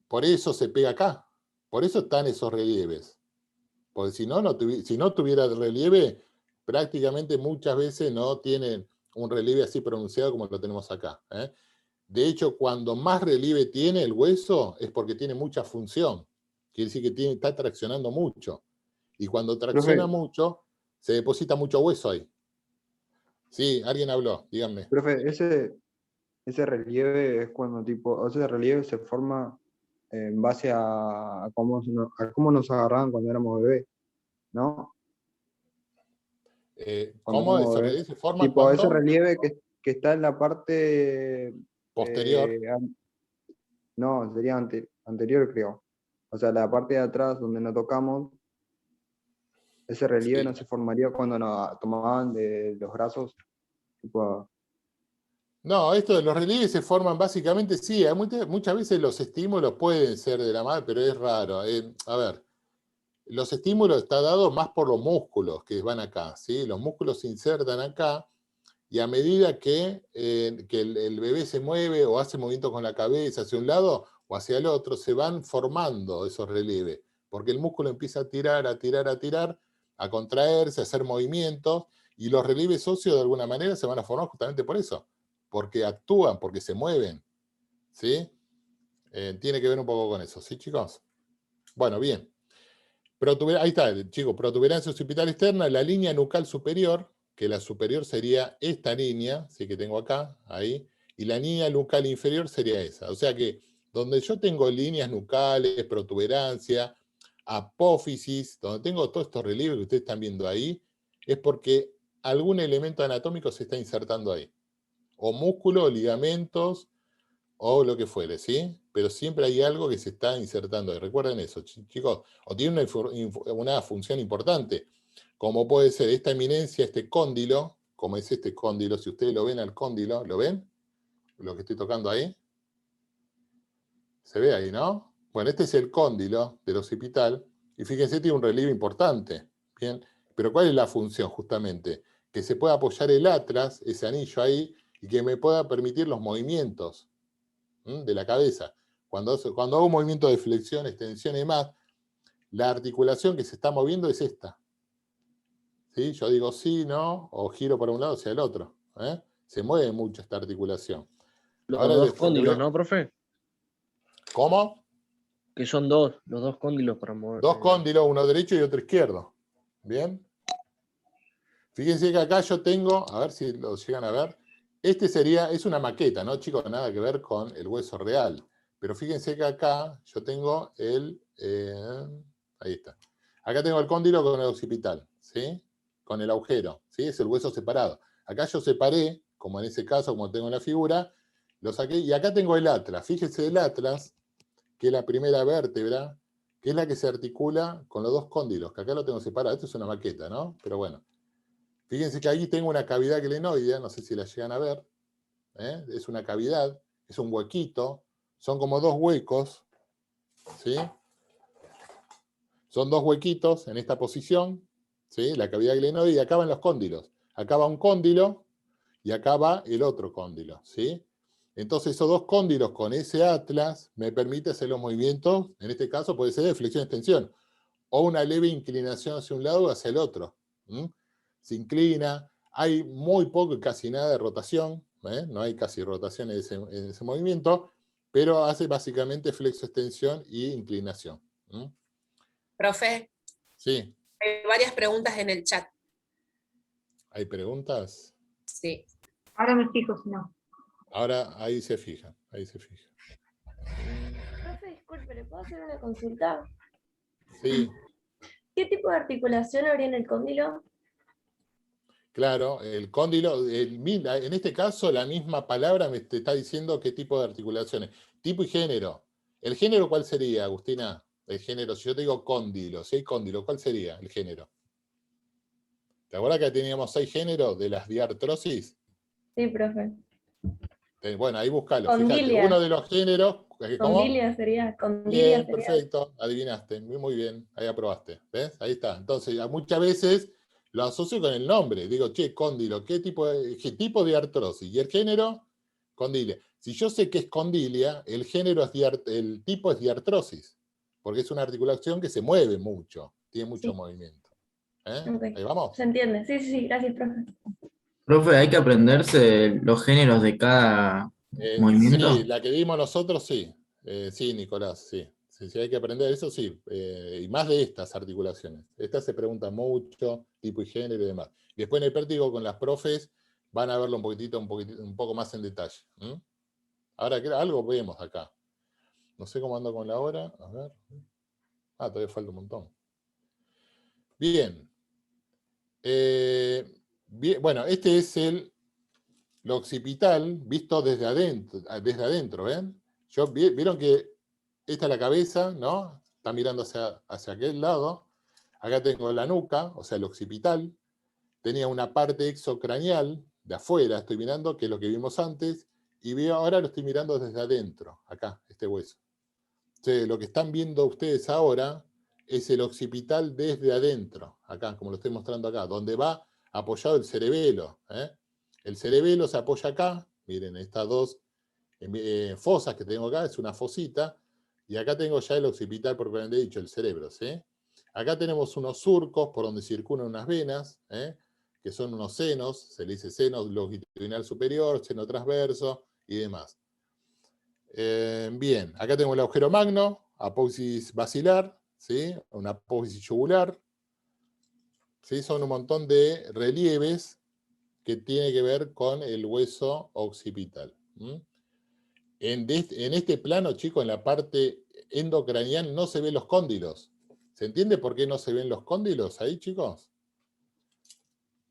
por eso se pega acá, por eso están esos relieves. Porque si no tuviera relieve, prácticamente muchas veces no tienen un relieve así pronunciado como lo tenemos acá. De hecho, cuando más relieve tiene el hueso es porque tiene mucha función. Quiere decir que está traccionando mucho. Y cuando tracciona Profe, mucho, se deposita mucho hueso ahí. Sí, alguien habló, díganme. profe, ese relieve es cuando tipo, o sea, ese relieve se forma en base a cómo nos agarraban cuando éramos bebés, ¿no? Cuando ¿Cómo éramos ese bebés. relieve se forma Tipo, ese cuando? relieve que está en la parte, Posterior. no, sería anterior, creo. O sea, la parte de atrás donde nos tocamos, ese relieve Sí. no se formaría cuando nos tomaban de los brazos, tipo, No, esto de los relieves se forman básicamente, sí, muchas veces los estímulos pueden ser de la madre, pero es raro. A ver, los estímulos están dados más por los músculos que van acá, ¿sí? Los músculos se insertan acá y a medida que el bebé se mueve o hace movimientos con la cabeza hacia un lado o hacia el otro, se van formando esos relieves, porque el músculo empieza a tirar, a tirar, a tirar, a contraerse, a hacer movimientos, y los relieves óseos de alguna manera se van a formar justamente por eso, porque actúan, porque se mueven, ¿sí? Tiene que ver un poco con eso, ¿sí, chicos? Bueno, bien. Ahí está, chicos, protuberancia occipital externa, la línea nucal superior, que la superior sería esta línea, ¿sí? Que tengo acá, ahí, y la línea nucal inferior sería esa. O sea que donde yo tengo líneas nucales, protuberancia, apófisis, donde tengo todos estos relieves que ustedes están viendo ahí, es porque algún elemento anatómico se está insertando ahí. O músculo, o ligamentos, o lo que fuere, ¿sí? Pero siempre hay algo que se está insertando ahí. Recuerden eso, chicos. O tiene una función importante, como puede ser esta eminencia, este cóndilo, como es este cóndilo, si ustedes lo ven al cóndilo, ¿lo ven? Lo que estoy tocando ahí. Se ve ahí, ¿no? Bueno, este es el cóndilo del occipital, y fíjense, tiene un relieve importante, ¿bien? Pero ¿cuál es la función, justamente? Que se pueda apoyar el atlas, ese anillo ahí, y que me pueda permitir los movimientos de la cabeza. Cuando hago un movimiento de flexión, extensión y más, la articulación que se está moviendo es esta. ¿Sí? Yo digo sí, no, o giro para un lado hacia el otro. Se mueve mucho esta articulación. Los Ahora dos cóndilos, ¿no, profe? ¿Cómo? Que son dos, los dos cóndilos para mover. Dos cóndilos, uno derecho y otro izquierdo. ¿Bien? Fíjense que acá yo tengo, a ver si lo llegan a ver, es una maqueta, ¿no, chicos? Nada que ver con el hueso real. Pero fíjense que acá yo tengo ahí está. Acá tengo el cóndilo con el occipital, ¿sí? Con el agujero, ¿sí? Es el hueso separado. Acá yo separé, como en ese caso, como tengo en la figura, lo saqué, y acá tengo el atlas. Fíjense el atlas, que es la primera vértebra, que es la que se articula con los dos cóndilos, que acá lo tengo separado. Esto es una maqueta, ¿no? Pero bueno. Fíjense que ahí tengo una cavidad glenoidea, no sé si la llegan a ver. Es una cavidad, es un huequito, son como dos huecos, ¿sí? Son dos huequitos en esta posición, ¿sí? La cavidad glenoidea, y acá van los cóndilos. Acá va un cóndilo y acá va el otro cóndilo, ¿sí? Entonces esos dos cóndilos con ese atlas me permite hacer los movimientos, en este caso puede ser de flexión-extensión, o una leve inclinación hacia un lado o hacia el otro. Se inclina, hay muy poco y casi nada de rotación, no hay casi rotación en ese movimiento, pero hace básicamente flexo-extensión y inclinación. Profe, Sí, hay varias preguntas en el chat. ¿hay preguntas? Sí. Ahora me fijo, si no. Ahora ahí se fija, ahí se fija. Profe, disculpe, ¿le puedo hacer una consulta? Sí, ¿Qué tipo de articulación habría en el cóndilo? claro, el cóndilo, en este caso la misma palabra te está diciendo qué tipo de articulaciones. Tipo y género. ¿El género cuál sería, Agustina? El género, si yo te digo cóndilo, si hay cóndilo, ¿cuál sería el género? ¿Te acuerdas que teníamos 6 géneros de las diartrosis? Sí, profe. Bueno, ahí búscalo. Fíjate, Condilia. uno de los géneros, ¿cómo? Condilia sería. Bien, perfecto, adivinaste, muy bien, ahí aprobaste, ¿ves? Ahí está. Entonces, muchas veces lo asocio con el nombre, digo, che, cóndilo, ¿qué tipo de artrosis? Y el género, condilia. Si yo sé que es condilia, el género el tipo es diartrosis, porque es una articulación que se mueve mucho, tiene mucho movimiento. Ok. Ahí vamos. ¿Se entiende? Sí, sí, sí, gracias, profe. Profe, hay que aprenderse los géneros de cada movimiento. Sí, la que vimos nosotros, sí. Sí, Nicolás, sí. Sí, hay que aprender eso, sí. Y más de estas articulaciones. Estas se preguntan mucho, tipo y género y demás. Y después en el pértigo con las profes van a verlo un poco más en detalle. Ahora, algo vemos acá. No sé cómo ando con la hora. A ver. Todavía falta un montón. Bien. Bueno, este es lo occipital visto desde adentro, ¿ven? Vieron que esta es la cabeza, ¿no? Está mirando hacia aquel lado. Acá tengo la nuca, o sea, el occipital. Tenía una parte exocraneal de afuera, estoy mirando, que es lo que vimos antes, y ahora lo estoy mirando desde adentro, acá, este hueso. Entonces, lo que están viendo ustedes ahora es el occipital desde adentro, acá, como lo estoy mostrando acá, donde va apoyado el cerebelo. El cerebelo se apoya acá, miren, estas dos fosas que tengo acá, es una fosita, y acá tengo ya el occipital propiamente dicho, el cerebro, ¿sí? Acá tenemos unos surcos por donde circulan unas venas, que son unos senos, se le dice seno longitudinal superior, seno transverso y demás. Bien, acá tengo el agujero magno, apófisis basilar, ¿sí? Una apófisis yugular, ¿sí? Son un montón de relieves que tienen que ver con el hueso occipital. En este plano, chicos, en la parte endocraneal no se ven los cóndilos. ¿Se entiende por qué no se ven los cóndilos ahí, chicos?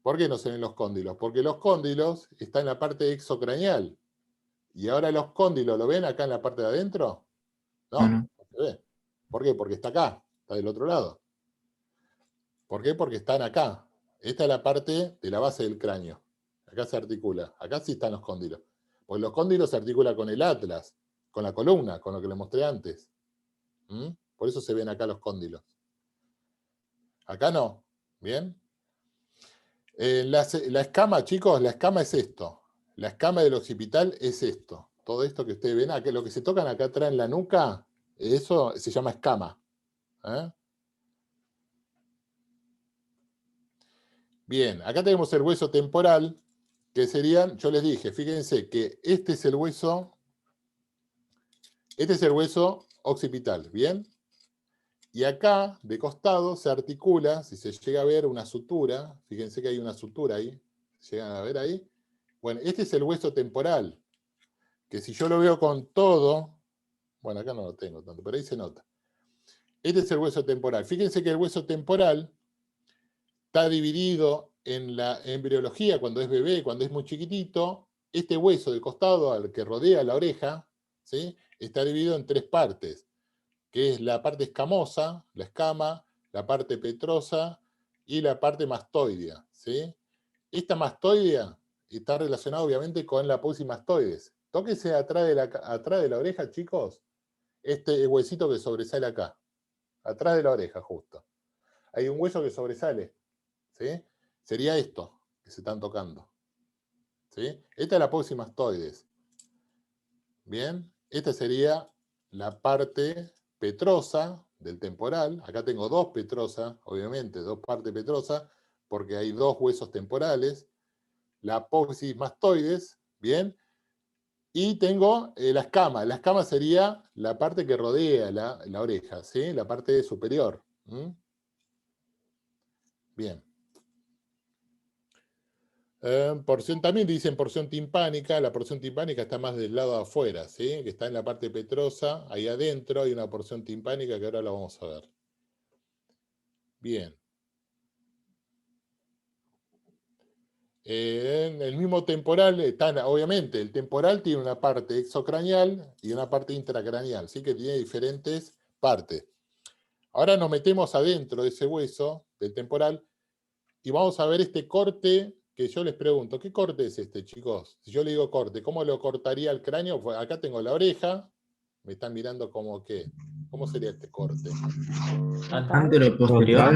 ¿Por qué no se ven los cóndilos? Porque los cóndilos están en la parte exocraneal. ¿Y ahora los cóndilos lo ven acá en la parte de adentro? No, no se ve. ¿Por qué? Porque está acá, está del otro lado. ¿Por qué? Porque están acá. Esta es la parte de la base del cráneo. Acá se articula. Acá sí están los cóndilos. Pues los cóndilos se articulan con el atlas, con la columna, con lo que les mostré antes. Por eso se ven acá los cóndilos. Acá no. ¿Bien? La escama, chicos, la escama es esto. La escama del occipital es esto. Todo esto que ustedes ven acá, lo que se tocan acá atrás en la nuca, eso se llama escama. Bien, acá tenemos el hueso temporal, que serían, yo les dije, fíjense que este es el hueso occipital, ¿bien? Y acá, de costado, se articula, si se llega a ver una sutura, fíjense que hay una sutura ahí, ¿llegan a ver ahí? Bueno, este es el hueso temporal, que si yo lo veo con todo, bueno, acá no lo tengo tanto, pero ahí se nota. Este es el hueso temporal. Fíjense que el hueso temporal está dividido en la embriología, cuando es bebé, cuando es muy chiquitito, este hueso del costado al que rodea la oreja, ¿sí? Está dividido en 3 partes, que es la parte escamosa, la escama, la parte petrosa y la parte mastoidea, ¿sí? Esta mastoidea está relacionada obviamente con la apófisis mastoides. Tóquense atrás de la oreja, chicos, este huesito que sobresale acá, atrás de la oreja justo. Hay un hueso que sobresale, ¿sí? Sería esto que se están tocando, ¿sí? Esta es la apófisis mastoides. Bien, esta sería la parte petrosa del temporal. Acá tengo 2 petrosas, obviamente, 2 partes petrosas, porque hay 2 huesos temporales. La apófisis mastoides, bien. Y tengo la escama. La escama sería la parte que rodea la oreja, ¿sí? La parte superior. Bien. Porción también dicen porción timpánica. La porción timpánica está más del lado de afuera, ¿sí? Que está en la parte petrosa. Ahí adentro hay una porción timpánica que ahora la vamos a ver. Bien. En el mismo temporal están, obviamente, el temporal tiene una parte exocraneal y una parte intracraneal, ¿sí? Que tiene diferentes partes. Ahora nos metemos adentro de ese hueso del temporal y vamos a ver este corte que yo les pregunto. ¿Qué corte es este, chicos? Si yo le digo corte, ¿cómo lo cortaría el cráneo? Pues acá tengo la oreja, me están mirando como que, ¿cómo sería este corte? Anteroposterior.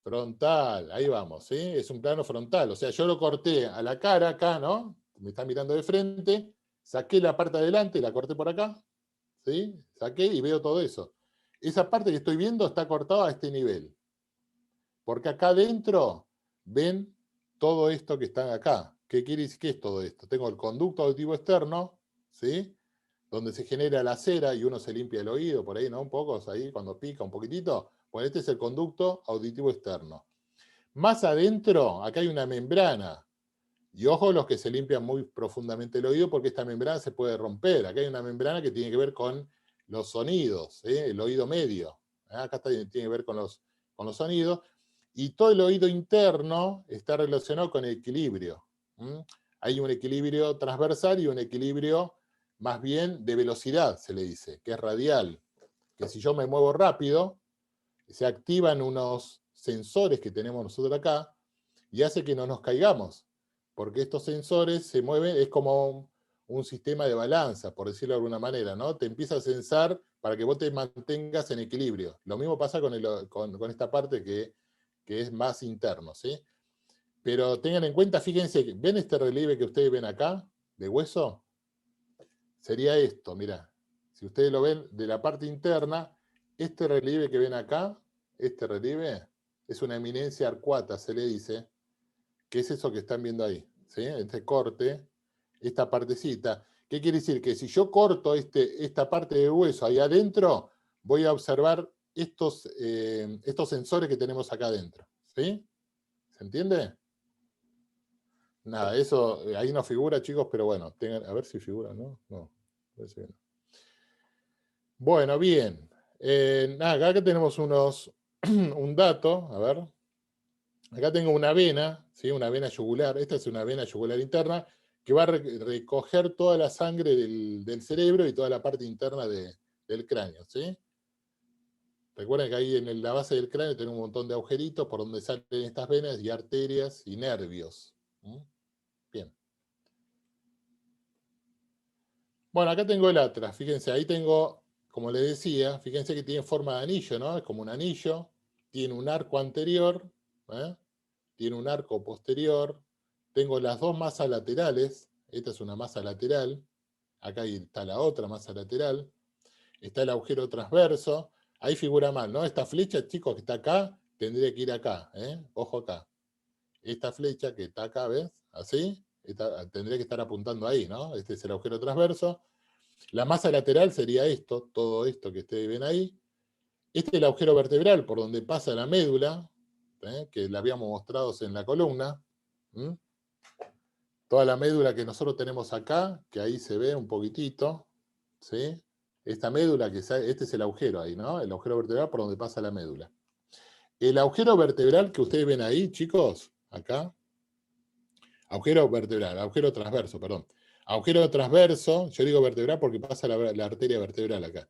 Frontal, ahí vamos, ¿sí? Es un plano frontal, o sea, yo lo corté a la cara acá, ¿no? Me está mirando de frente, saqué la parte de adelante, la corté por acá, ¿sí? Saqué y veo todo eso. Esa parte que estoy viendo está cortada a este nivel. Porque acá adentro ven todo esto que está acá. ¿Qué quiere decir? ¿Qué es todo esto? Tengo el conducto auditivo externo, ¿sí? Donde se genera la cera y uno se limpia el oído, por ahí, ¿no? Un poco, ahí cuando pica un poquitito. Bueno, este es el conducto auditivo externo. Más adentro, acá hay una membrana. Y ojo los que se limpian muy profundamente el oído porque esta membrana se puede romper. Acá hay una membrana que tiene que ver con los sonidos, el oído medio. Acá tiene que ver con los sonidos. Y todo el oído interno está relacionado con el equilibrio. Hay un equilibrio transversal y un equilibrio más bien de velocidad, se le dice, que es radial. Que si yo me muevo rápido, se activan unos sensores que tenemos nosotros acá y hace que no nos caigamos. Porque estos sensores se mueven, es como un sistema de balanza, por decirlo de alguna manera, ¿no? Te empieza a sensar para que vos te mantengas en equilibrio. Lo mismo pasa con esta parte que es más interno, ¿sí? Pero tengan en cuenta, fíjense, ¿ven este relieve que ustedes ven acá, de hueso? Sería esto, mirá. Si ustedes lo ven de la parte interna, este relieve que ven acá, este relieve, es una eminencia arcuata, se le dice, que es eso que están viendo ahí, ¿sí? Este corte, esta partecita. ¿Qué quiere decir? Que si yo corto esta parte de hueso ahí adentro, voy a observar estos sensores que tenemos acá adentro, ¿sí? ¿Se entiende? Nada, eso ahí no figura, chicos, pero bueno, a ver si figura, ¿no? No, parece que no. Bueno, bien. Nada, acá tenemos un dato, a ver. Acá tengo una vena, ¿sí? Una vena yugular. Esta es una vena yugular interna que va a recoger toda la sangre del cerebro y toda la parte interna del cráneo, ¿sí? Recuerden que ahí en la base del cráneo tenemos un montón de agujeritos por donde salen estas venas y arterias y nervios. Bien. Bueno, acá tengo el atlas. Fíjense, ahí tengo, como les decía, fíjense que tiene forma de anillo, ¿no? Es como un anillo. Tiene un arco anterior, tiene un arco posterior. Tengo las 2 masas laterales. Esta es una masa lateral. Acá está la otra masa lateral. Está el agujero transverso. Ahí figura mal, ¿no? Esta flecha, chicos, que está acá, tendría que ir acá, Ojo acá. Esta flecha que está acá, ¿ves? Así, tendría que estar apuntando ahí, ¿no? Este es el agujero transverso. La masa lateral sería esto, todo esto que ustedes ven ahí. Este es el agujero vertebral por donde pasa la médula, que la habíamos mostrado en la columna. Toda la médula que nosotros tenemos acá, que ahí se ve un poquitito, ¿sí? Esta médula, este es el agujero ahí, ¿no? El agujero vertebral por donde pasa la médula. El agujero vertebral que ustedes ven ahí, chicos, acá, agujero vertebral, agujero transverso, perdón. Agujero transverso, yo digo vertebral porque pasa la arteria vertebral acá.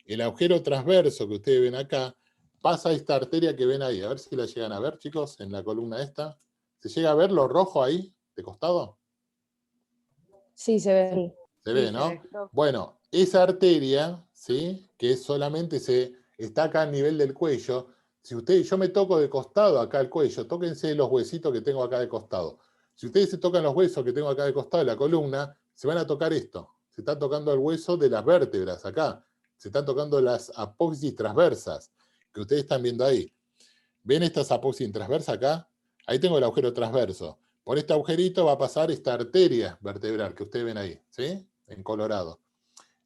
El agujero transverso que ustedes ven acá, pasa esta arteria que ven ahí. A ver si la llegan a ver, chicos, en la columna esta. ¿Se llega a ver lo rojo ahí, de costado? Sí, se ve. Se ve, ¿no? Bueno, esa arteria, ¿sí? Que solamente está acá a nivel del cuello. Si yo me toco de costado acá el cuello, tóquense los huesitos que tengo acá de costado. Si ustedes se tocan los huesos que tengo acá de costado de la columna, se van a tocar esto. Se están tocando el hueso de las vértebras acá. Se están tocando las apófisis transversas, que ustedes están viendo ahí. ¿Ven estas apófisis transversas acá? Ahí tengo el agujero transverso. Por este agujerito va a pasar esta arteria vertebral que ustedes ven ahí, ¿sí? En colorado.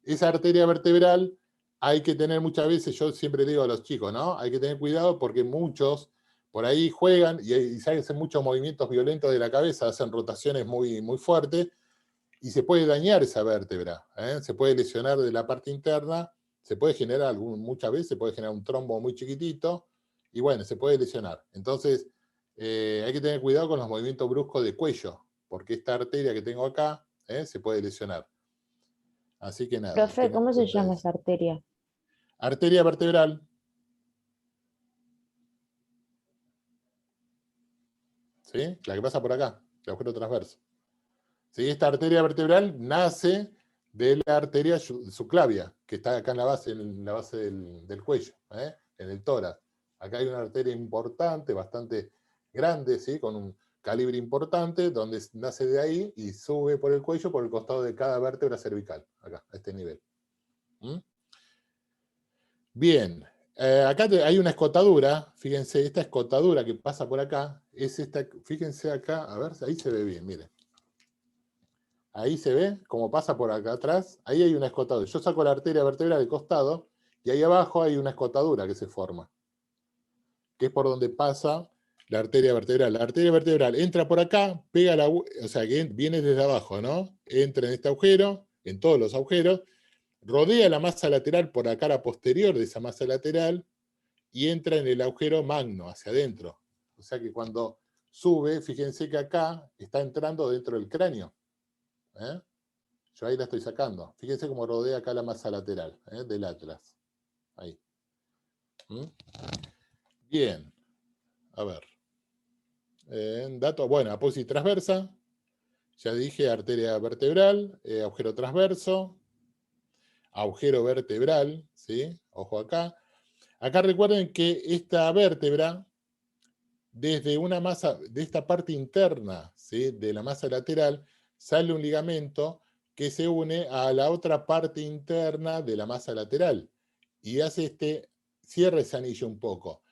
Esa arteria vertebral hay que tener muchas veces, yo siempre digo a los chicos, ¿no? Hay que tener cuidado porque muchos por ahí juegan y hacen muchos movimientos violentos de la cabeza, hacen rotaciones muy, muy fuertes y se puede dañar esa vértebra, se puede lesionar de la parte interna, se puede generar, muchas veces se puede generar un trombo muy chiquitito y bueno, se puede lesionar. Entonces, hay que tener cuidado con los movimientos bruscos de cuello, porque esta arteria que tengo acá se puede lesionar. Así que nada. Profe, ¿cómo se llama esa arteria? Arteria vertebral. ¿Sí? La que pasa por acá, el agujero transverso. ¿Sí? Esta arteria vertebral nace de la arteria subclavia, que está acá en la base del cuello, en el tórax. Acá hay una arteria importante, bastante grande, ¿sí? Con un calibre importante, donde nace de ahí y sube por el cuello, por el costado de cada vértebra cervical, acá, a este nivel. Bien, acá hay una escotadura, fíjense, esta escotadura que pasa por acá, es esta, fíjense acá, a ver, ahí se ve bien, miren. Ahí se ve, como pasa por acá atrás, ahí hay una escotadura. Yo saco la arteria vertebral del costado, y ahí abajo hay una escotadura que se forma, que es por donde pasa la arteria vertebral. La arteria vertebral entra por acá, pega o sea, que viene desde abajo, ¿no? Entra en este agujero, en todos los agujeros, rodea la masa lateral por la cara posterior de esa masa lateral y entra en el agujero magno, hacia adentro. O sea que cuando sube, fíjense que acá está entrando dentro del cráneo. Yo ahí la estoy sacando. Fíjense cómo rodea acá la masa lateral del atlas. Ahí. Bien. A ver. Dato, bueno, apófisis transversa. Ya dije, arteria vertebral, agujero transverso, agujero vertebral, ¿sí? Ojo acá. Acá recuerden que esta vértebra, desde una masa, de esta parte interna, ¿sí? De la masa lateral, sale un ligamento que se une a la otra parte interna de la masa lateral y hace cierra ese anillo un poco.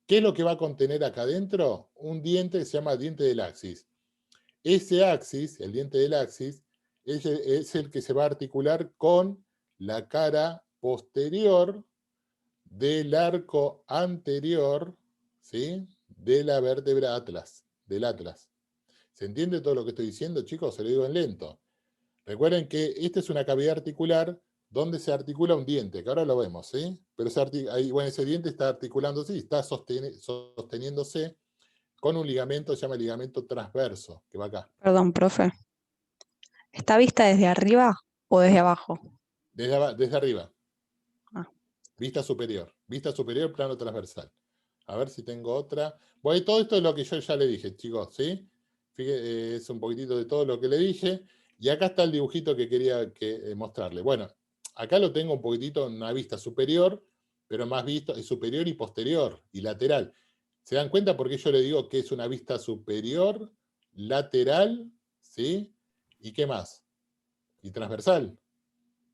¿Qué es lo que va a contener acá adentro? Un diente que se llama diente del axis. Ese axis, el diente del axis, es el que se va a articular con la cara posterior del arco anterior, ¿sí? De la vértebra atlas, del atlas. ¿Se entiende todo lo que estoy diciendo, chicos? Se lo digo en lento. Recuerden que esta es una cavidad articular donde se articula un diente, que ahora lo vemos, ¿sí? Pero bueno, ese diente está articulándose y está sosteniéndose con un ligamento, se llama ligamento transverso, que va acá. Perdón, profe. ¿Está vista desde arriba o desde abajo? Desde arriba. Ah. Vista superior, plano transversal. A ver si tengo otra. Bueno, todo esto es lo que yo ya le dije, chicos, ¿sí? Fíjense, es un poquitito de todo lo que le dije. Y acá está el dibujito que quería mostrarle. Bueno, acá lo tengo un poquitito en una vista superior, pero más visto, es superior y posterior, y lateral. ¿Se dan cuenta por qué yo le digo que es una vista superior, lateral, ¿sí? ¿Y qué más? Y transversal.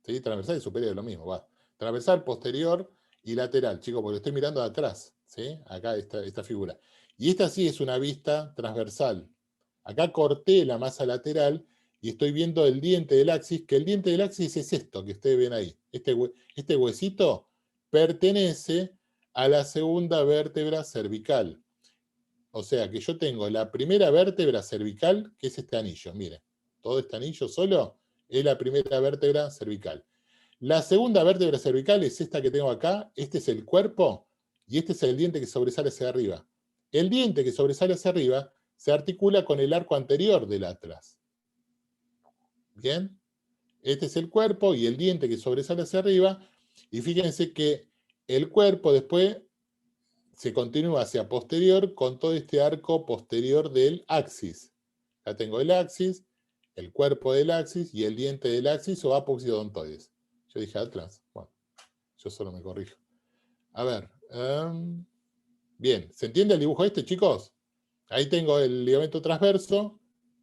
¿Sí? Transversal y superior es lo mismo, va. Transversal, posterior y lateral, chicos, porque estoy mirando de atrás, ¿sí? Acá esta figura. Y esta sí es una vista transversal. Acá corté la masa lateral y estoy viendo el diente del axis, que el diente del axis es esto que ustedes ven ahí. Este huesito pertenece a la segunda vértebra cervical. O sea que yo tengo la primera vértebra cervical, que es este anillo, miren. Todo este anillo solo es la primera vértebra cervical. La segunda vértebra cervical es esta que tengo acá, este es el cuerpo y este es el diente que sobresale hacia arriba. El diente que sobresale hacia arriba se articula con el arco anterior del atlas. ¿Bien? Este es el cuerpo y el diente que sobresale hacia arriba. Y fíjense que el cuerpo después se continúa hacia posterior con todo este arco posterior del axis. Acá tengo el axis, el cuerpo del axis y el diente del axis o apófisis odontoides. Yo dije atlas. Bueno, yo solo me corrijo. A ver. Bien, ¿se entiende el dibujo este, chicos? Ahí tengo el ligamento transverso,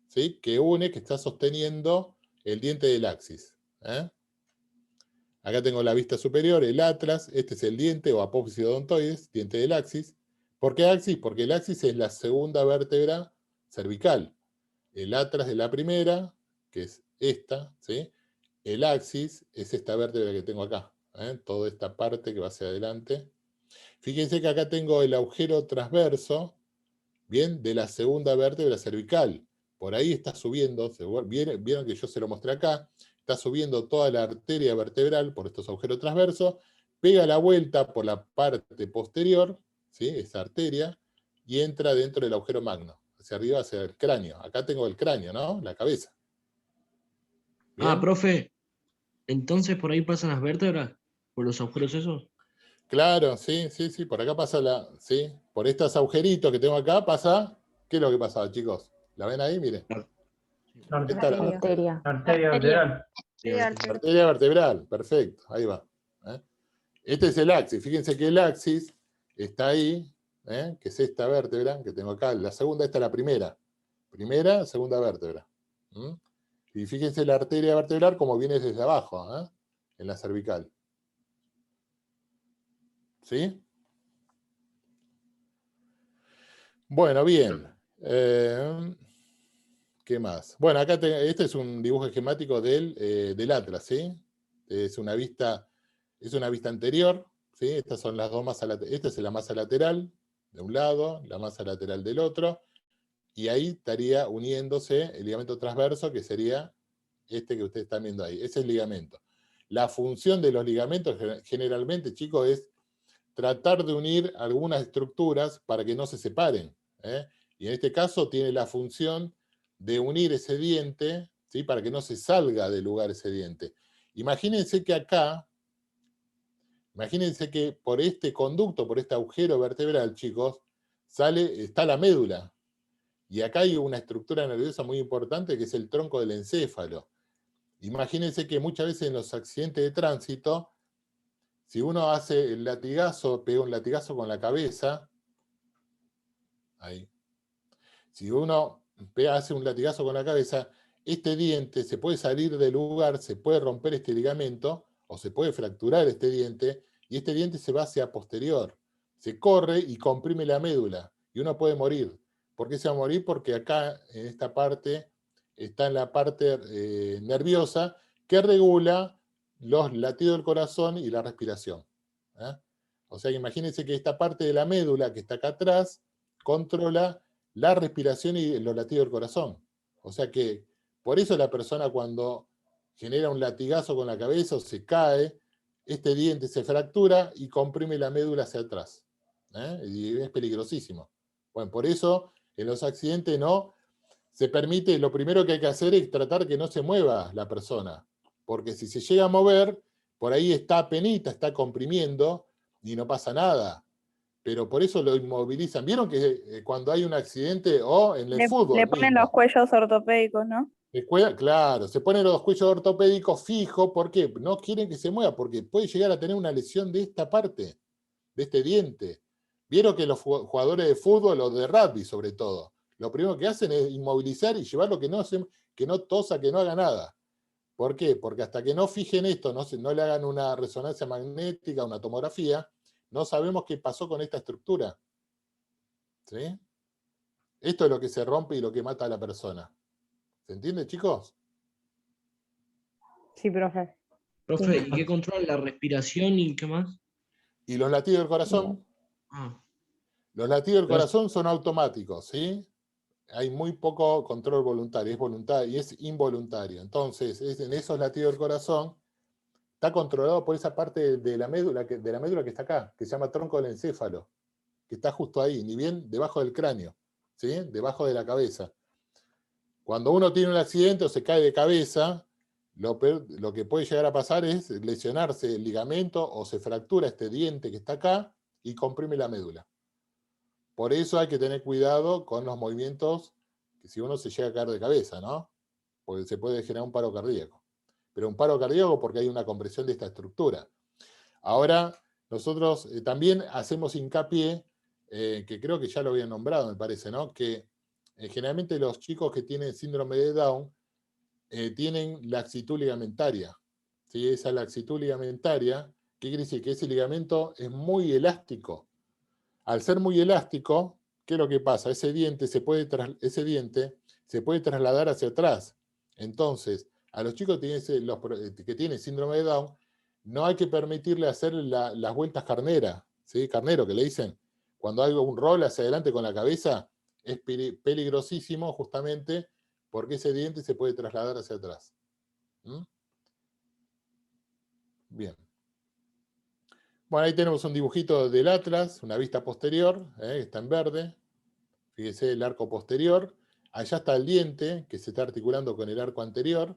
¿sí? Que está sosteniendo el diente del axis. Acá tengo la vista superior, el atlas. Este es el diente o apófisis odontoides, diente del axis. ¿Por qué axis? Porque el axis es la segunda vértebra cervical. El atlas es la primera, que es esta, ¿sí? El axis es esta vértebra que tengo acá, toda esta parte que va hacia adelante. Fíjense que acá tengo el agujero transverso, bien, de la segunda vértebra cervical. Por ahí está subiendo, vieron que yo se lo mostré acá, está subiendo toda la arteria vertebral por estos agujeros transversos, pega la vuelta por la parte posterior, ¿sí? Esa arteria, y entra dentro del agujero magno, hacia arriba, hacia el cráneo. Acá tengo el cráneo, ¿no? La cabeza. ¿Bien? Ah, profe, entonces por ahí pasan las vértebras, por los agujeros esos. Claro, sí, por acá pasa sí, por estos agujeritos que tengo acá pasa, ¿qué es lo que pasaba, chicos? ¿La ven ahí? Miren. Esta es la Arteria. Arteria vertebral. arteria vertebral, perfecto, ahí va. Este es el axis, fíjense que el axis está ahí, que es esta vértebra que tengo acá, la segunda, esta es la primera. Primera, segunda vértebra. Y fíjense la arteria vertebral como viene desde abajo, en la cervical. ¿Sí? Bueno, bien. ¿Qué más? Bueno, acá este es un dibujo esquemático del atlas, ¿sí? Es una vista anterior, ¿sí? Estas son las dos masas laterales. Esta es la masa lateral de un lado, la masa lateral del otro, y ahí estaría uniéndose el ligamento transverso, que sería este que ustedes están viendo ahí. Ese es el ligamento. La función de los ligamentos generalmente, chicos, es tratar de unir algunas estructuras para que no se separen. Y en este caso tiene la función de unir ese diente, ¿sí? Para que no se salga del lugar ese diente. Imagínense que acá, imagínense que por este conducto, por este agujero vertebral, chicos, está la médula. Y acá hay una estructura nerviosa muy importante que es el tronco del encéfalo. Imagínense que muchas veces en los accidentes de tránsito, si uno hace el latigazo, pega un latigazo con la cabeza, ahí. Si uno hace un latigazo con la cabeza, este diente se puede salir del lugar, se puede romper este ligamento, o se puede fracturar este diente, y este diente se va hacia posterior. Se corre y comprime la médula, y uno puede morir. ¿Por qué se va a morir? Porque acá, en esta parte, está en la parte nerviosa, que regula los latidos del corazón y la respiración. O sea, imagínense que esta parte de la médula que está acá atrás controla la respiración y los latidos del corazón. O sea que por eso la persona cuando genera un latigazo con la cabeza o se cae, este diente se fractura y comprime la médula hacia atrás. Y es peligrosísimo. Bueno, por eso en los accidentes no se permite, lo primero que hay que hacer es tratar que no se mueva la persona. Porque si se llega a mover, por ahí está apenita, está comprimiendo y no pasa nada. Pero por eso lo inmovilizan. ¿Vieron que cuando hay un accidente o en el fútbol Le ponen mismo, los cuellos ortopédicos, ¿no? claro, se ponen los cuellos ortopédicos fijos, ¿por qué? No quieren que se mueva, porque puede llegar a tener una lesión de esta parte, de este diente. Vieron que los jugadores de fútbol o de rugby, sobre todo, lo primero que hacen es inmovilizar y llevarlo que no tosa, que no haga nada. ¿Por qué? Porque hasta que no fijen esto, no le hagan una resonancia magnética, una tomografía, no sabemos qué pasó con esta estructura. ¿Sí? Esto es lo que se rompe y lo que mata a la persona. ¿Se entiende, chicos? Sí, profe. Profe, ¿y qué controla la respiración y qué más? Y los latidos del corazón, Ah, los latidos del Pero es- corazón son automáticos, ¿sí? Hay muy poco control voluntario, es voluntario y es involuntario. Entonces, en esos latidos del corazón, está controlado por esa parte de la médula que está acá, que se llama tronco del encéfalo, que está justo ahí, ni bien debajo del cráneo, ¿sí? Debajo de la cabeza. Cuando uno tiene un accidente o se cae de cabeza, lo que puede llegar a pasar es lesionarse el ligamento o se fractura este diente que está acá y comprime la médula. Por eso hay que tener cuidado con los movimientos, que si uno se llega a caer de cabeza, ¿no? Porque se puede generar un paro cardíaco. Pero un paro cardíaco porque hay una compresión de esta estructura. Ahora, nosotros también hacemos hincapié, que creo que ya lo había nombrado, me parece, ¿no? Que generalmente los chicos que tienen síndrome de Down tienen laxitud ligamentaria. ¿Sí? Esa laxitud ligamentaria, ¿qué quiere decir? Que ese ligamento es muy elástico. Al ser muy elástico, ¿qué es lo que pasa? Ese diente se puede trasladar hacia atrás. Entonces, a los chicos que tienen síndrome de Down, no hay que permitirle hacer las vueltas carneras, ¿sí? Carnero, que le dicen. Cuando hay un roll hacia adelante con la cabeza, es peligrosísimo justamente porque ese diente se puede trasladar hacia atrás. ¿Mm? Bien. Bueno, ahí tenemos un dibujito del atlas, una vista posterior, está en verde. Fíjese el arco posterior. Allá está el diente, que se está articulando con el arco anterior.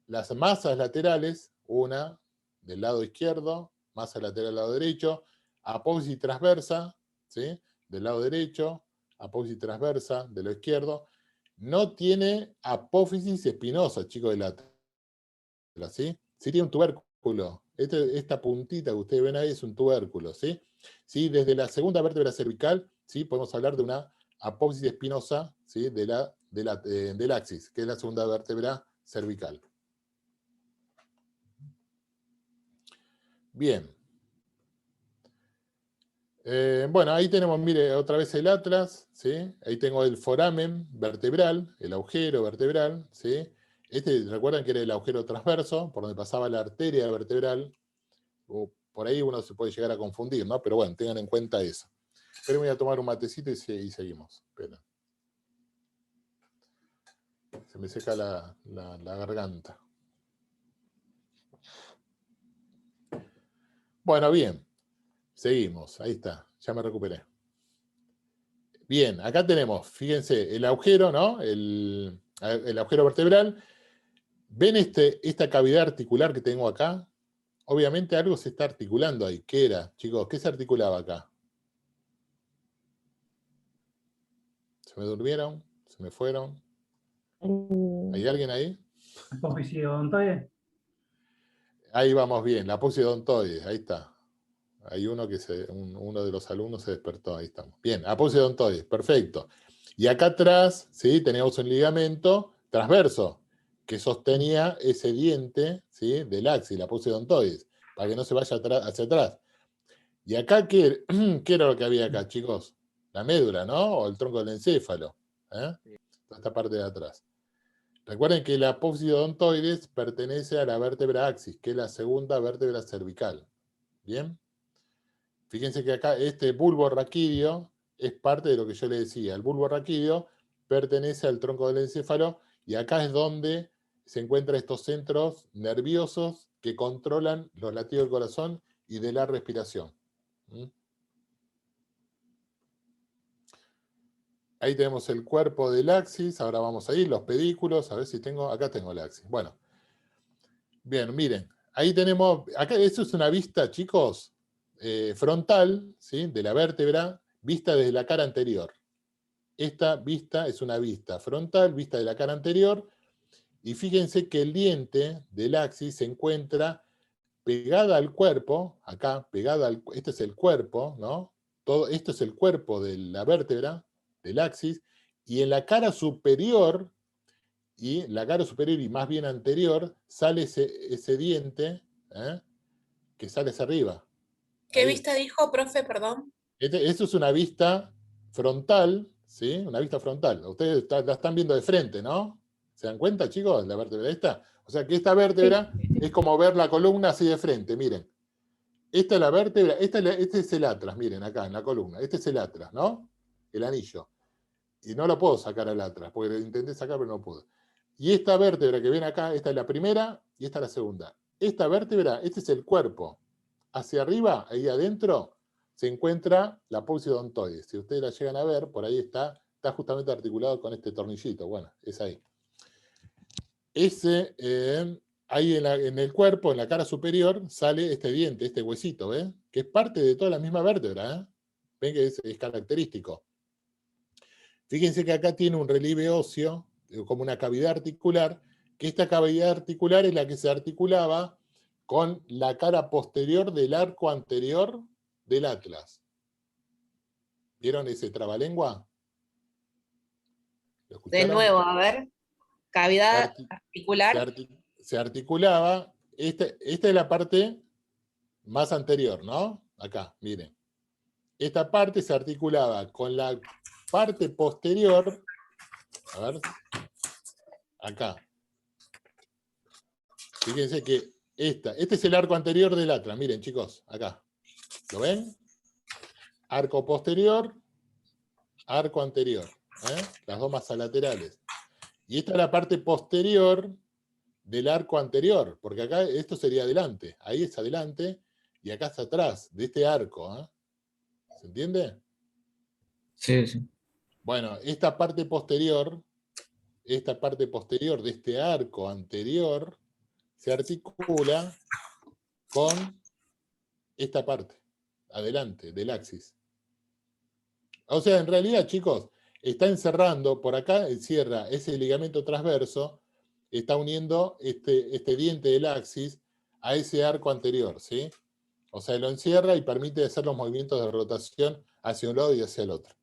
Las masas laterales, una del lado izquierdo, masa lateral del lado derecho, apófisis transversa, ¿sí? Del lado derecho, apófisis transversa del lado izquierdo. No tiene apófisis espinosa, chicos, del atlas, ¿sí? Sí tiene un tubérculo. Esta puntita que ustedes ven ahí es un tubérculo, ¿sí? ¿Sí? Desde la segunda vértebra cervical, ¿sí? Podemos hablar de una apófisis espinosa, ¿sí? Del axis, que es la segunda vértebra cervical. Bien. Bueno, ahí tenemos, mire, otra vez el atlas, ¿sí? Ahí tengo el foramen vertebral, el agujero vertebral, ¿sí? Recuerdan que era el agujero transverso, por donde pasaba la arteria vertebral. Por ahí uno se puede llegar a confundir, ¿no? Pero bueno, tengan en cuenta eso. Pero voy a tomar un matecito y seguimos. Espera. Se me seca la garganta. Bueno, bien. Seguimos. Ahí está. Ya me recuperé. Bien, acá tenemos, fíjense, el agujero, ¿no? El agujero vertebral. ¿Ven esta cavidad articular que tengo acá? Obviamente algo se está articulando ahí. ¿Qué era, chicos? ¿Qué se articulaba acá? ¿Se me durmieron? ¿Se me fueron? ¿Hay alguien ahí? Apófisis odontoide. Ahí vamos bien, la apófisis odontoide, ahí está. Hay uno uno de los alumnos se despertó, ahí estamos. Bien, apófisis odontoide, perfecto. Y acá atrás, ¿sí? Teníamos un ligamento transverso que sostenía ese diente, ¿sí? Del axis, la apófisis odontoide, para que no se vaya hacia atrás. Y acá, ¿qué era lo que había acá, chicos? La médula, ¿no? O el tronco del encéfalo. Toda esta parte de atrás. Recuerden que la apófisis odontoides pertenece a la vértebra axis, que es la segunda vértebra cervical. ¿Bien? Fíjense que acá este bulbo raquídeo es parte de lo que yo les decía. El bulbo raquídeo pertenece al tronco del encéfalo y acá es donde se encuentran estos centros nerviosos que controlan los latidos del corazón y de la respiración. Ahí tenemos el cuerpo del axis, ahora vamos a ir, los pedículos, a ver si tengo, acá tengo el axis. Bueno, bien, miren, ahí tenemos, acá esto es una vista, chicos, frontal, ¿sí? De la vértebra, vista desde la cara anterior. Esta vista es una vista frontal, vista de la cara anterior, y fíjense que el diente del axis se encuentra pegada al cuerpo, acá, este es el cuerpo, ¿no? Esto es el cuerpo de la vértebra, del axis, y en la cara superior, y más bien anterior, sale ese diente, que sale hacia arriba. ¿Qué vista dijo, profe, perdón? Esto es una vista frontal, ¿sí? Una vista frontal. Ustedes la están viendo de frente, ¿no? ¿Se dan cuenta, chicos? La vértebra esta. O sea que esta vértebra es como ver la columna así de frente, miren. Esta es la vértebra, este es el atlas, miren acá en la columna. Este es el atlas, ¿no? El anillo. Y no lo puedo sacar al atlas, porque lo intenté sacar, pero no pude. Y esta vértebra que ven acá, esta es la primera y esta es la segunda. Esta vértebra, este es el cuerpo. Hacia arriba, ahí adentro, se encuentra la apófisis odontoides. Si ustedes la llegan a ver, por ahí está justamente articulado con este tornillito. Bueno, es ahí. Ahí en el cuerpo, en la cara superior, sale este diente, este huesito, ¿ven? Que es parte de toda la misma vértebra, ¿eh? Ven que es característico. Fíjense que acá tiene un relieve óseo, como una cavidad articular, que esta cavidad articular es la que se articulaba con la cara posterior del arco anterior del atlas. ¿Vieron ese trabalengua? ¿Lo De escucharon? nuevo, a ver. Cavidad articular. Se articulaba, esta es la parte más anterior, ¿no? Acá, miren. Esta parte se articulaba con la parte posterior, a ver, acá. Fíjense que este es el arco anterior del atlas, miren chicos, acá. ¿Lo ven? Arco posterior, arco anterior, ¿eh? Las dos masas laterales. Y esta es la parte posterior del arco anterior, porque acá esto sería adelante, ahí es adelante, y acá es atrás, de este arco, ¿eh? ¿Se entiende? Sí, sí. Bueno, esta parte posterior de este arco anterior, se articula con esta parte, adelante, del axis. O sea, en realidad, chicos, está encerrando, por acá encierra ese ligamento transverso, está uniendo este diente del axis a ese arco anterior, ¿sí? O sea, lo encierra y permite hacer los movimientos de rotación hacia un lado y hacia el otro.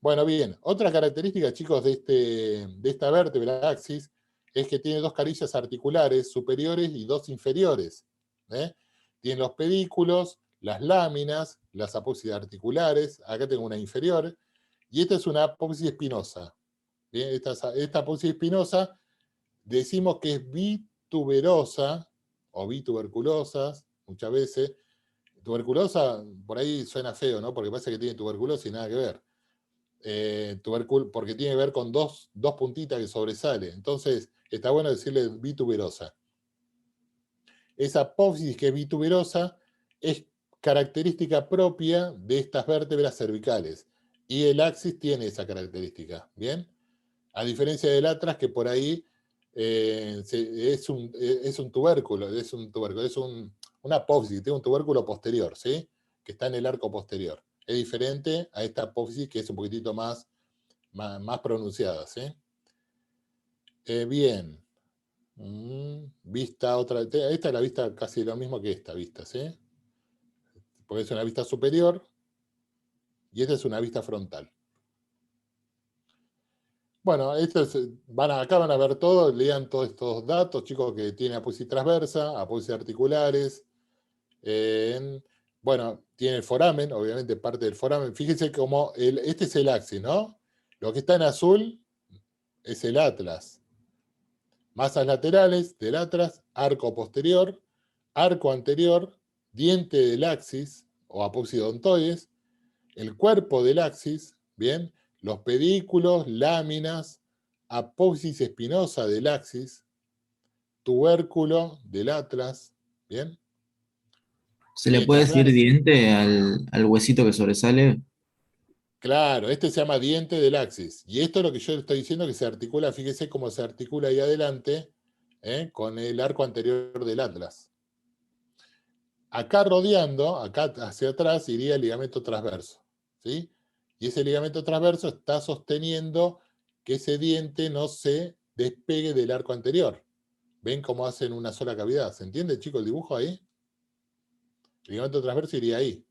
Bueno, bien, otra característica, chicos, de esta vértebra axis es que tiene dos carillas articulares superiores y dos inferiores. Tiene los pedículos, las láminas, las apófisis articulares, acá tengo una inferior, y esta es una apófisis espinosa. Bien, esta apófisis espinosa decimos que es bituberosa o bituberculosa, muchas veces. Tuberculosa, por ahí suena feo, ¿no? Porque parece que tiene tuberculosis y nada que ver. Porque tiene que ver con dos puntitas que sobresalen. Entonces, está bueno decirle bituberosa. Esa apófisis que es bituberosa es característica propia de estas vértebras cervicales. Y el axis tiene esa característica, ¿bien? A diferencia del atlas, que por ahí es un tubérculo, es una apófisis, tiene un tubérculo posterior, ¿sí? Que está en el arco posterior. Es diferente a esta apófisis que es un poquitito más pronunciada, ¿sí? Bien. Vista otra. Esta es la vista casi lo mismo que esta vista, ¿sí? Porque es una vista superior y esta es una vista frontal. Bueno, acá van a ver todo, lean todos estos datos, chicos, que tiene apófisis transversa, apófisis articulares. Bueno, tiene el foramen, obviamente parte del foramen. Fíjense cómo este es el axis, ¿no? Lo que está en azul es el atlas. Masas laterales del atlas, arco posterior, arco anterior, diente del axis o apófisis odontoides, el cuerpo del axis, ¿bien? Los pedículos, láminas, apófisis espinosa del axis, tubérculo del atlas, ¿bien? ¿Se le puede decir diente al huesito que sobresale? Claro, este se llama diente del axis. Y esto es lo que yo le estoy diciendo, que se articula, fíjese cómo se articula ahí adelante, con el arco anterior del atlas. Acá rodeando, acá hacia atrás, iría el ligamento transverso, ¿sí? Y ese ligamento transverso está sosteniendo que ese diente no se despegue del arco anterior. ¿Ven cómo hacen una sola cavidad? ¿Se entiende, chicos, el dibujo ahí? El ligamento transverso iría ahí.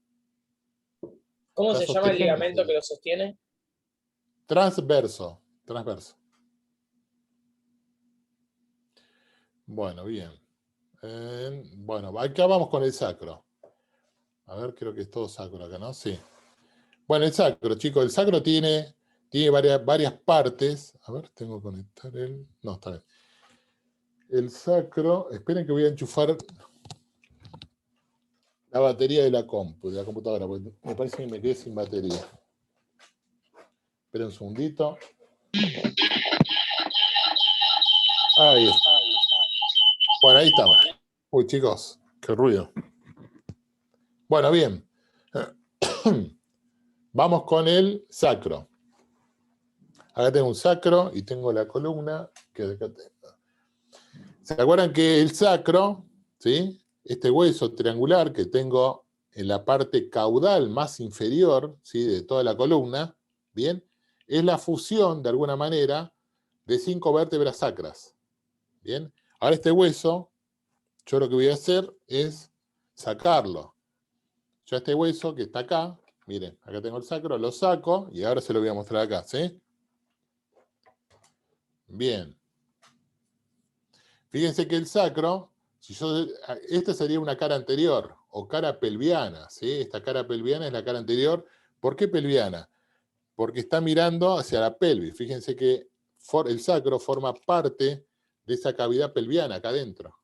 ¿Cómo Está se llama el sosteniendo. ligamento que lo sostiene? Transverso. Bueno, bien. Bueno, acá vamos con el sacro. A ver, creo que es todo sacro acá, ¿no? Sí. Bueno, el sacro, chicos, el sacro tiene varias partes. A ver, tengo que conectar el... No, está bien. El sacro, esperen que voy a enchufar la batería de la compu, de la computadora, porque me parece que me quedé sin batería. Espera un segundito. Ahí está. Bueno, ahí estamos. Uy, chicos, qué ruido. Bueno, bien. Vamos con el sacro. Acá tengo un sacro y tengo la columna que acá tengo. ¿Se acuerdan que el sacro, ¿sí? Este hueso triangular que tengo en la parte caudal más inferior, ¿sí? De toda la columna, ¿bien? Es la fusión, de alguna manera, de 5 vértebras sacras. ¿Bien? Ahora este hueso, yo lo que voy a hacer es sacarlo. Yo este hueso que está acá, miren, acá tengo el sacro, lo saco y ahora se lo voy a mostrar acá, ¿sí? Bien. Fíjense que el sacro, esta sería una cara anterior o cara pelviana, ¿sí? Esta cara pelviana es la cara anterior. ¿Por qué pelviana? Porque está mirando hacia la pelvis. Fíjense que el sacro forma parte de esa cavidad pelviana acá adentro.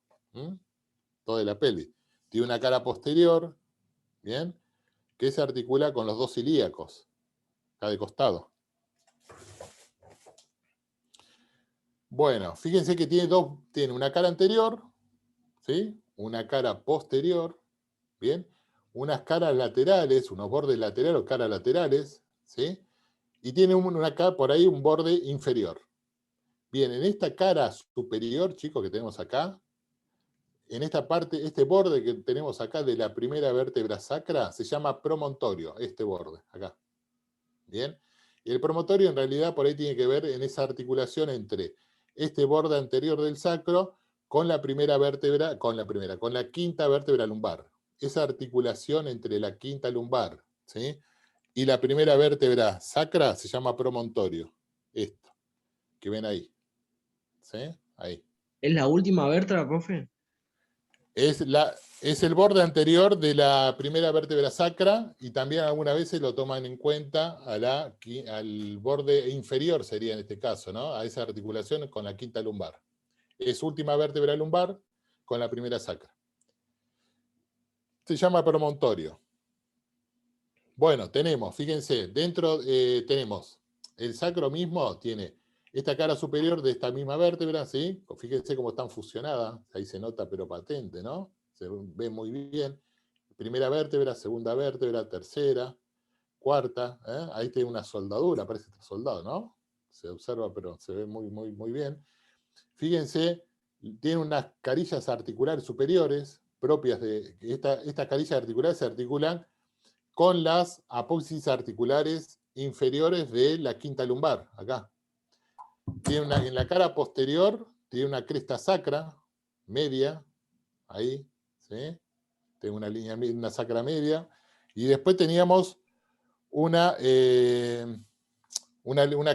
Toda la pelvis. Tiene una cara posterior, ¿bien? Que se articula con los dos ilíacos, acá de costado. Bueno, fíjense que tiene una cara anterior, ¿sí? Una cara posterior, ¿bien? Unas caras laterales, unos bordes laterales o caras laterales, ¿sí? Y tiene por ahí un borde inferior. Bien, en esta cara superior, chicos, que tenemos acá, en esta parte, este borde que tenemos acá de la primera vértebra sacra, se llama promontorio, este borde, acá. ¿Bien? Y el promontorio en realidad por ahí tiene que ver en esa articulación entre este borde anterior del sacro con la primera vértebra, con la quinta vértebra lumbar. Esa articulación entre la quinta lumbar, ¿sí? Y la primera vértebra sacra se llama promontorio. Esto, que ven ahí. ¿Sí? Ahí. ¿Es la última vértebra, profe? Es el borde anterior de la primera vértebra sacra y también algunas veces lo toman en cuenta al borde inferior, sería en este caso, ¿no? A esa articulación con la quinta lumbar. Es última vértebra lumbar con la primera sacra. Se llama promontorio. Bueno, fíjense, dentro tenemos el sacro mismo, tiene esta cara superior de esta misma vértebra, ¿sí? Fíjense cómo están fusionadas, ahí se nota pero patente, ¿no? Se ve muy bien. Primera vértebra, segunda vértebra, tercera, cuarta, ¿eh? Ahí tiene una soldadura, parece estar soldado, ¿no? Se observa pero se ve muy bien. Fíjense, tiene unas carillas articulares superiores propias de... Estas carillas articulares se articulan con las apófisis articulares inferiores de la quinta lumbar, acá. En la cara posterior tiene una cresta sacra media, ahí, ¿sí? Tengo una sacra media, y después teníamos una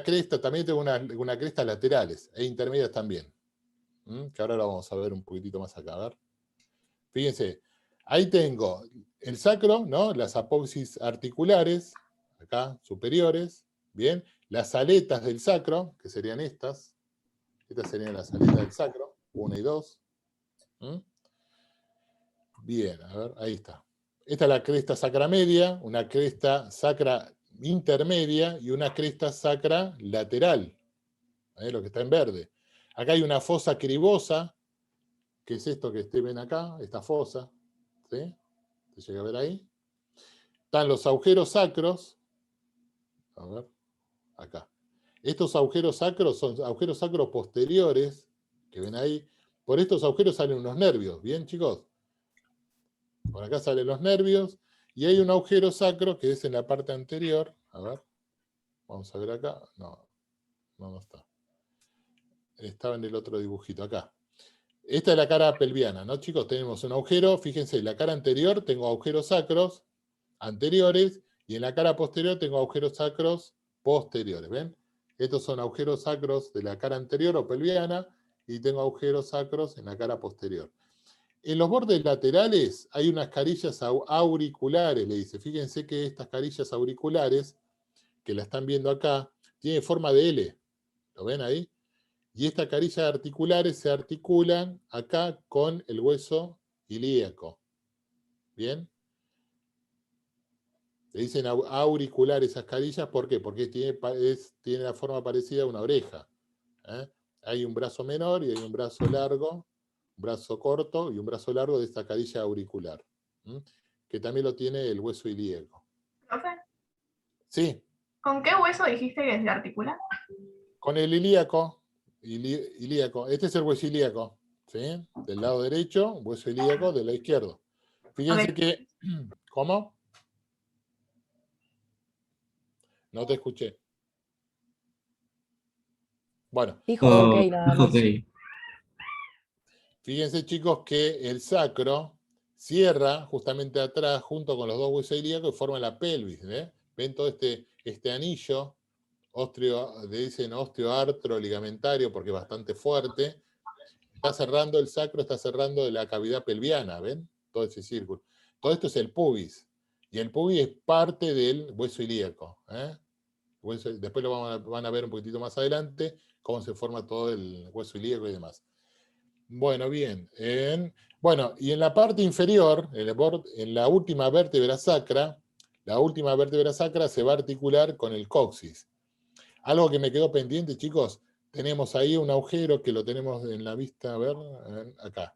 cresta, también tengo una cresta laterales, e intermedias también, que ahora lo vamos a ver un poquitito más acá, a ver. Fíjense, ahí tengo el sacro, ¿no? Las apófisis articulares, acá, superiores, ¿bien? Las aletas del sacro, que serían estas. Estas serían las aletas del sacro, 1 y 2. Bien, a ver, ahí está. Esta es la cresta sacra media, una cresta sacra intermedia y una cresta sacra lateral, lo que está en verde. Acá hay una fosa cribosa, que es esto que ven acá, esta fosa, ¿sí? ¿Se llega a ver ahí? Están los agujeros sacros, a ver, acá. Estos agujeros sacros son agujeros sacros posteriores, que ven ahí. Por estos agujeros salen unos nervios, ¿bien, chicos? Por acá salen los nervios, y hay un agujero sacro que es en la parte anterior. A ver, vamos a ver acá. No está. Estaba en el otro dibujito, acá. Esta es la cara pelviana, ¿no, chicos? Tenemos un agujero, fíjense, en la cara anterior tengo agujeros sacros anteriores, y en la cara posterior tengo agujeros sacros posteriores, ¿ven? Estos son agujeros sacros de la cara anterior o pelviana, y tengo agujeros sacros en la cara posterior. En los bordes laterales hay unas carillas auriculares, le dice. Fíjense que estas carillas auriculares, que la están viendo acá, tienen forma de L. ¿Lo ven ahí? Y estas carillas articulares se articulan acá con el hueso ilíaco. ¿Bien? Le dicen auricular esas carillas, ¿por qué? Porque tiene la forma parecida a una oreja. Hay un brazo menor y hay un brazo largo, un brazo corto y un brazo largo de esta carilla auricular, que también lo tiene el hueso ilíaco. ¿Profe? Sí. ¿Con qué hueso dijiste que se articula? Con el ilíaco. Ilíaco. Este es el hueso ilíaco, ¿sí? Del lado derecho, hueso ilíaco del lado izquierdo. Fíjense que... ¿Cómo? No te escuché. Bueno. Dijo ok, nada más. Fíjense, chicos, que el sacro cierra justamente atrás, junto con los dos huesos ilíacos, y forma la pelvis. ¿Ven todo este anillo? Le dicen osteoartro ligamentario porque es bastante fuerte. Está cerrando el sacro, está cerrando la cavidad pelviana, ¿ven? Todo ese círculo. Todo esto es el pubis. Y el pubis es parte del hueso ilíaco. Después lo van a ver un poquitito más adelante, cómo se forma todo el hueso ilíaco y demás. Bueno, bien. Y en la parte inferior, en la última vértebra sacra se va a articular con el coxis. Algo que me quedó pendiente, chicos, tenemos ahí un agujero que lo tenemos en la vista, a ver, acá.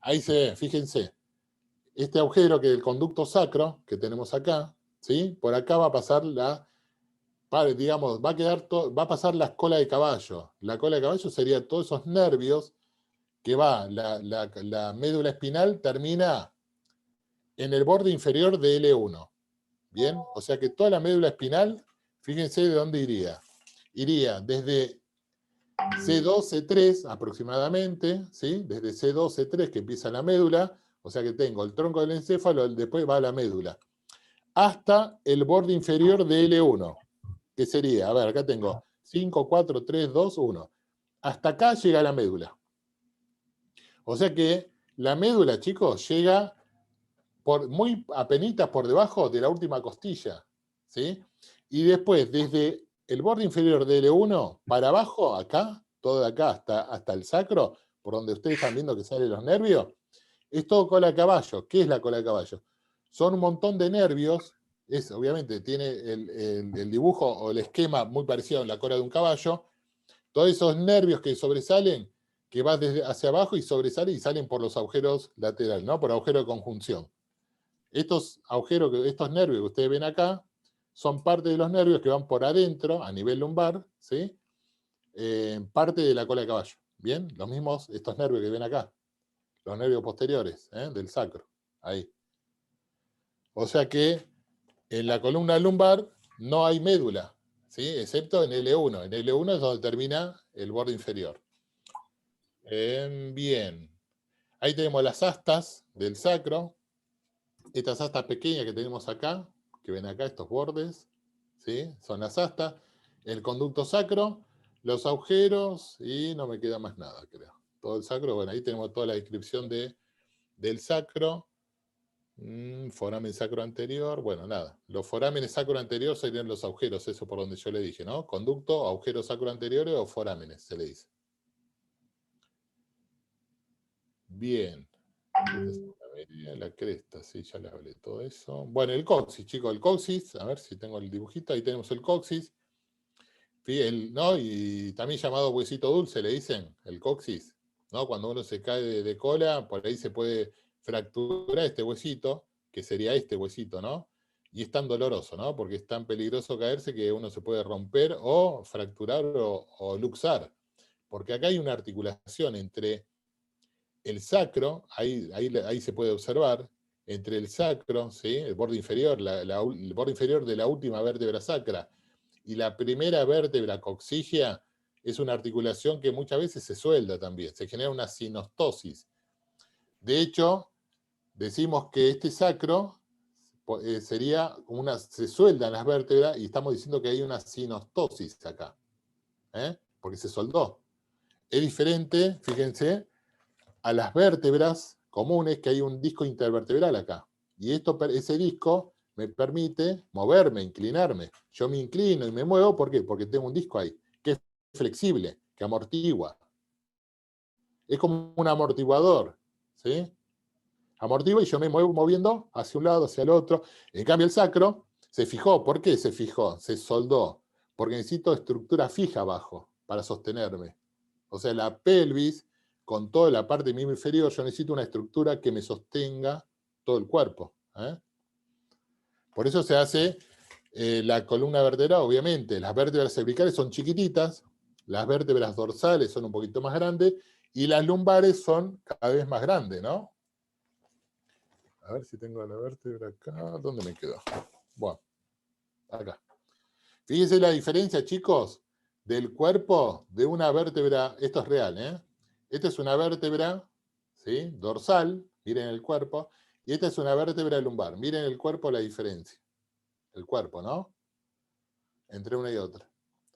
Ahí se ve, fíjense. Este agujero que es el conducto sacro, que tenemos acá, ¿sí? Por acá va a pasar va a pasar la cola de caballo. La cola de caballo sería todos esos nervios que la médula espinal termina en el borde inferior de L1. ¿Bien? O sea que toda la médula espinal, fíjense de dónde iría. Iría desde C2, C3 aproximadamente, ¿sí? Desde C2, C3 que empieza la médula, o sea que tengo el tronco del encéfalo, después va a la médula, hasta el borde inferior de L1, que sería, a ver, acá tengo 5, 4, 3, 2, 1. Hasta acá llega la médula. O sea que la médula, chicos, llega muy apenitas por debajo de la última costilla, ¿sí? Y después, desde el borde inferior de L1 para abajo, acá, todo de acá hasta el sacro, por donde ustedes están viendo que salen los nervios, es todo cola de caballo. ¿Qué es la cola de caballo? Son un montón de nervios, obviamente tiene el dibujo o el esquema muy parecido a la cola de un caballo, todos esos nervios que sobresalen, que van desde hacia abajo y sobresalen y salen por los agujeros laterales, ¿no? Por agujero de conjunción. Estos nervios que ustedes ven acá, son parte de los nervios que van por adentro, a nivel lumbar, ¿sí? Parte de la cola de caballo. ¿Bien? Los mismos, estos nervios que ven acá. Los nervios posteriores, del sacro. Ahí. O sea que en la columna lumbar no hay médula, ¿sí? Excepto en L1. En L1 es donde termina el borde inferior. Bien. Ahí tenemos las astas del sacro. Estas astas pequeñas que tenemos acá, que ven acá, estos bordes, ¿sí? Son las astas, el conducto sacro, los agujeros, y no me queda más nada, creo. Todo el sacro, bueno, ahí tenemos toda la descripción del sacro, foramen sacro anterior, bueno, nada. Los forámenes sacro anterior serían los agujeros, eso por donde yo le dije, ¿no? Conducto, agujeros sacro anteriores o forámenes, se le dice. Bien. La cresta, sí, ya le hablé todo eso. Bueno, el coxis, chicos, el coxis, a ver si tengo el dibujito, ahí tenemos el coxis, ¿no? Y también llamado huesito dulce, le dicen, el coxis, ¿no? Cuando uno se cae de cola, por ahí se puede fracturar este huesito, que sería este huesito, ¿no? Y es tan doloroso, ¿no? Porque es tan peligroso caerse que uno se puede romper o fracturar o luxar. Porque acá hay una articulación entre el sacro, ahí se puede observar, entre el sacro, ¿sí? El borde inferior, el borde inferior de la última vértebra sacra y la primera vértebra coxígea, es una articulación que muchas veces se suelda también, se genera una sinostosis. De hecho, decimos que este sacro se sueldan las vértebras y estamos diciendo que hay una sinostosis acá, porque se soldó. Es diferente, fíjense, a las vértebras comunes, que hay un disco intervertebral acá. Y ese disco me permite moverme, inclinarme. Yo me inclino y me muevo, ¿por qué? Porque tengo un disco ahí, que es flexible, que amortigua. Es como un amortiguador, ¿sí? Amortigua y yo me muevo moviendo hacia un lado, hacia el otro. En cambio el sacro Se fijó, ¿por qué se fijó? Se soldó, porque necesito estructura fija abajo para sostenerme. O sea, la pelvis, con toda la parte de mi miembro inferior, yo necesito una estructura que me sostenga todo el cuerpo. Por eso se hace la columna vertebral, obviamente. Las vértebras cervicales son chiquititas, las vértebras dorsales son un poquito más grandes, y las lumbares son cada vez más grandes, ¿no? A ver si tengo la vértebra acá. ¿Dónde me quedó? Bueno, acá. Fíjense la diferencia, chicos, del cuerpo de una vértebra. Esto es real, ¿eh? Esta es una vértebra, ¿sí? Dorsal, miren el cuerpo, y esta es una vértebra lumbar. Miren el cuerpo, la diferencia. El cuerpo, ¿no? Entre una y otra.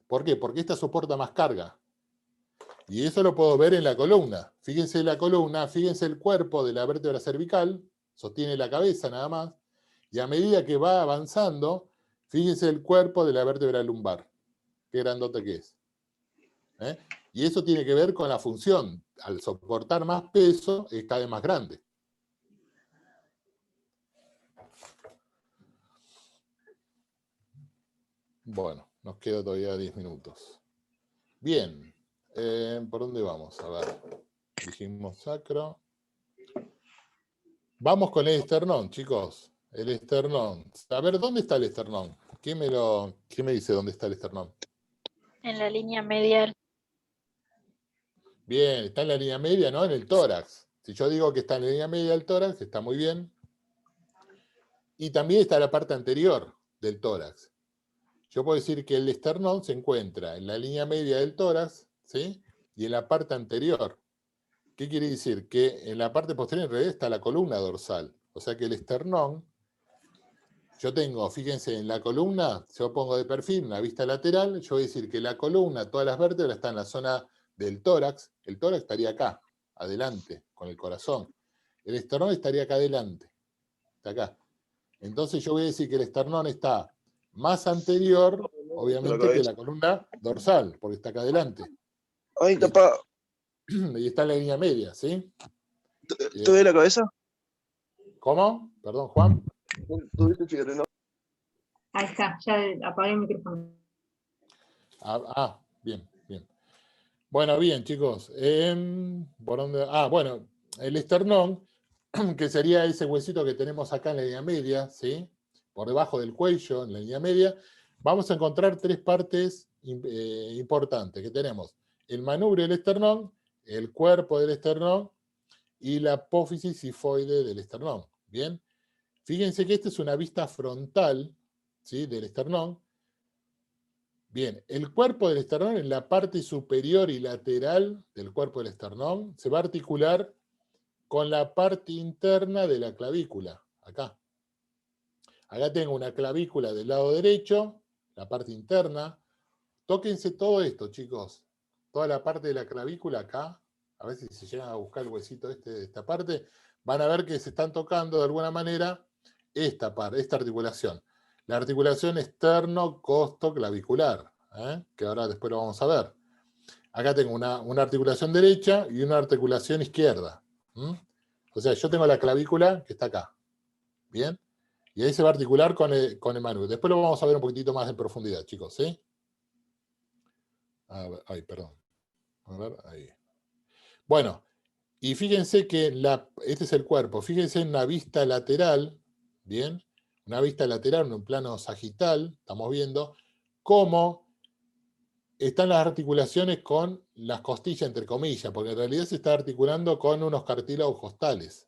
¿Por qué? Porque esta soporta más carga. Y eso lo puedo ver en la columna. Fíjense la columna, fíjense el cuerpo de la vértebra cervical, sostiene la cabeza nada más, y a medida que va avanzando, fíjense el cuerpo de la vértebra lumbar. Qué grandote que es. Y eso tiene que ver con la función. Al soportar más peso, es cada vez más grande. Bueno, nos queda todavía 10 minutos. Bien. ¿Por dónde vamos? A ver. Dijimos sacro. Vamos con el esternón, chicos. El esternón. A ver, ¿dónde está el esternón? ¿Quién me dice dónde está el esternón? En la línea medial. Bien, está en la línea media, ¿no? En el tórax. Si yo digo que está en la línea media del tórax, está muy bien. Y también está la parte anterior del tórax. Yo puedo decir que el esternón se encuentra en la línea media del tórax, ¿sí? Y en la parte anterior. ¿Qué quiere decir? Que en la parte posterior en realidad está la columna dorsal. O sea que el esternón, yo tengo, fíjense, en la columna, yo pongo de perfil una vista lateral, yo voy a decir que la columna, todas las vértebras están en la zona del tórax. El tórax estaría acá, adelante, con el corazón. El esternón estaría acá adelante, está acá. Entonces yo voy a decir que el esternón está más anterior, obviamente, que la columna dorsal, porque está acá adelante. Ay, capaz. Y está en la línea media, ¿sí? ¿Te ve la cabeza? ¿Cómo? Perdón, Juan. ¿Tuviste fiebre, no? Ahí está, ya apagué el micrófono. Bien, bien. Bueno, bien, chicos. ¿Por dónde? Bueno, el esternón, que sería ese huesito que tenemos acá en la línea media, ¿sí? Por debajo del cuello, en la línea media, vamos a encontrar tres partes importantes que tenemos. El manubrio del esternón, el cuerpo del esternón y la apófisis sifoide del esternón. Bien, fíjense que esta es una vista frontal, ¿sí? Del esternón. Bien, el cuerpo del esternón en la parte superior y lateral del cuerpo del esternón se va a articular con la parte interna de la clavícula, acá. Acá tengo una clavícula del lado derecho, la parte interna. Tóquense todo esto, chicos. Toda la parte de la clavícula acá, a ver si se llegan a buscar el huesito de esta parte, van a ver que se están tocando de alguna manera esta articulación. La articulación externo-costo-clavicular, que ahora después lo vamos a ver. Acá tengo una articulación derecha y una articulación izquierda. O sea, yo tengo la clavícula que está acá. ¿Bien? Y ahí se va a articular con el manubrio. Después lo vamos a ver un poquitito más en profundidad, chicos, ¿sí? A ver, perdón. A ver, ahí. Bueno, y fíjense que este es el cuerpo. Fíjense en una vista lateral, ¿bien? Una vista lateral en un plano sagital, estamos viendo cómo están las articulaciones con las costillas, entre comillas, porque en realidad se está articulando con unos cartílagos costales.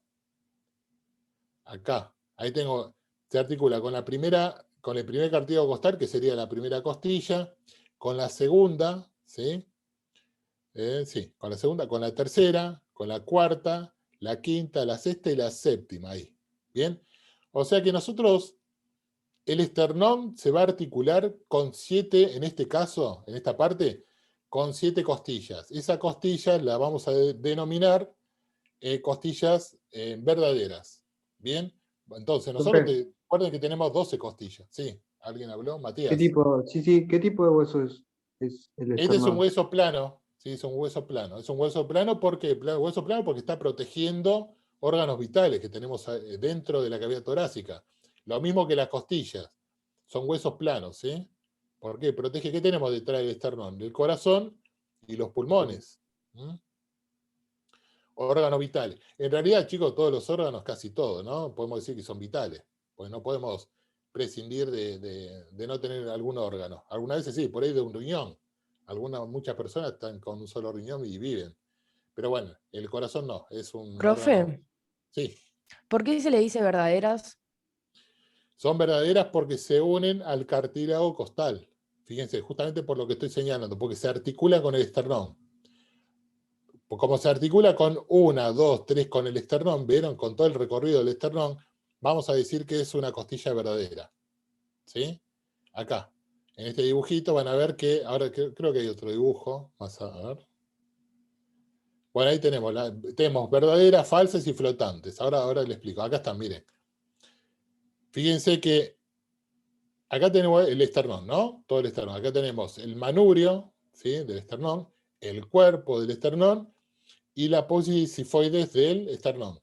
Acá, ahí se articula con el primer cartílago costal, que sería la primera costilla, con la segunda, ¿sí? Sí, con la segunda, con la tercera, con la cuarta, la quinta, la sexta y la séptima, ahí. ¿Bien? O sea que nosotros, el esternón se va a articular con 7, en este caso, en esta parte, con 7 costillas. Esa costilla la vamos a denominar costillas verdaderas. ¿Bien? Entonces, nosotros recuerden que tenemos 12 costillas. ¿Sí? ¿Alguien habló? Matías. ¿Qué tipo de hueso es el esternón? Este es un hueso plano. Sí, es un hueso plano. Es un hueso plano porque está protegiendo órganos vitales que tenemos dentro de la cavidad torácica. Lo mismo que las costillas. son huesos planos, ¿sí? ¿Por qué? Protege, ¿qué tenemos detrás del esternón? El corazón y los pulmones. Órganos vitales. En realidad, chicos, todos los órganos, casi todos, ¿no? Podemos decir que son vitales, pues no podemos prescindir de no tener algún órgano. Algunas veces sí, por ahí de un riñón. Muchas personas están con un solo riñón y viven. Pero bueno, el corazón no, es un Profe, órgano. Sí. ¿por qué se le dice verdaderas? Son verdaderas porque se unen al cartílago costal. Fíjense, justamente por lo que estoy señalando, porque se articula con el esternón. Como se articula con 1, 2, 3 con el esternón, ¿vieron? Con todo el recorrido del esternón, vamos a decir que es una costilla verdadera. ¿Sí? Acá, en este dibujito van a ver que, ahora creo que hay otro dibujo, más a ver. Bueno, ahí tenemos verdaderas, falsas y flotantes. Ahora les explico. Acá están, miren. Fíjense que acá tenemos el esternón, ¿no? Todo el esternón. Acá tenemos el manubrio, ¿sí? Del esternón, el cuerpo del esternón y la apófisis sifoides del esternón.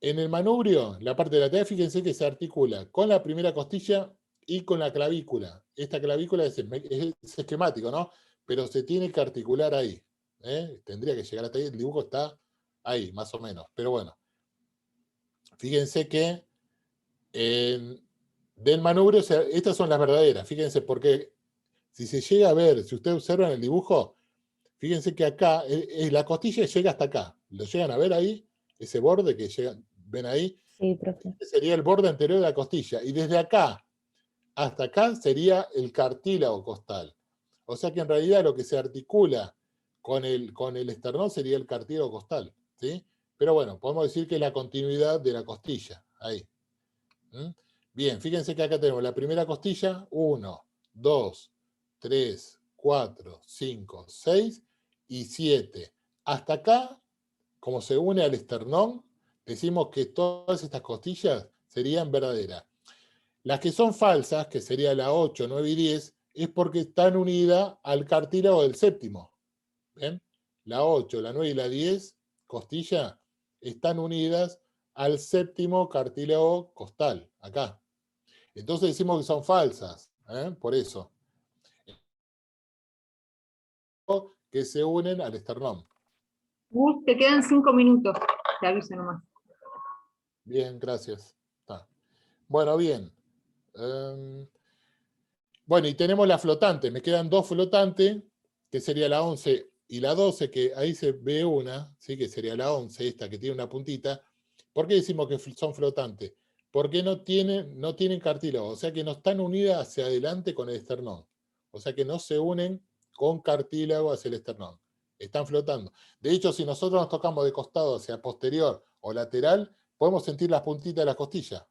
En el manubrio, la parte lateral, fíjense que se articula con la primera costilla y con la clavícula. Esta clavícula es esquemático, ¿no? Pero se tiene que articular ahí. Tendría que llegar hasta ahí, el dibujo está ahí, más o menos. Pero bueno, fíjense que del manubrio, estas son las verdaderas. Fíjense, porque si se llega a ver, si ustedes observan el dibujo, fíjense que acá, la costilla llega hasta acá. ¿Lo llegan a ver ahí? Ese borde que llegan, ¿ven ahí? Sí, profe. Este sería el borde anterior de la costilla. Y desde acá hasta acá sería el cartílago costal. O sea que en realidad lo que se articula con el esternón sería el cartílago costal. ¿Sí? Pero bueno, podemos decir que es la continuidad de la costilla. Ahí. Bien, fíjense que acá tenemos la primera costilla, 1, 2, 3, 4, 5, 6 y 7. Hasta acá, como se une al esternón, decimos que todas estas costillas serían verdaderas. Las que son falsas, que sería la 8, 9 y 10, es porque están unidas al cartílago del séptimo. ¿Ven? La 8, la 9 y la 10, costilla, están unidas al séptimo cartílago costal, acá. Entonces decimos que son falsas, por eso. Que se unen al esternón. Te quedan 5 minutos, te aviso nomás. Bien, gracias. Bueno, bien. Bueno, y tenemos la flotante. Me quedan 2 flotantes, que sería la 11 y la 12, que ahí se ve una, ¿sí? Que sería la 11, esta que tiene una puntita. ¿Por qué decimos que son flotantes? Porque no tienen cartílago, o sea que no están unidas hacia adelante con el esternón. O sea que no se unen con cartílago hacia el esternón. Están flotando. De hecho, si nosotros nos tocamos de costado hacia posterior o lateral, podemos sentir las puntitas de la costilla.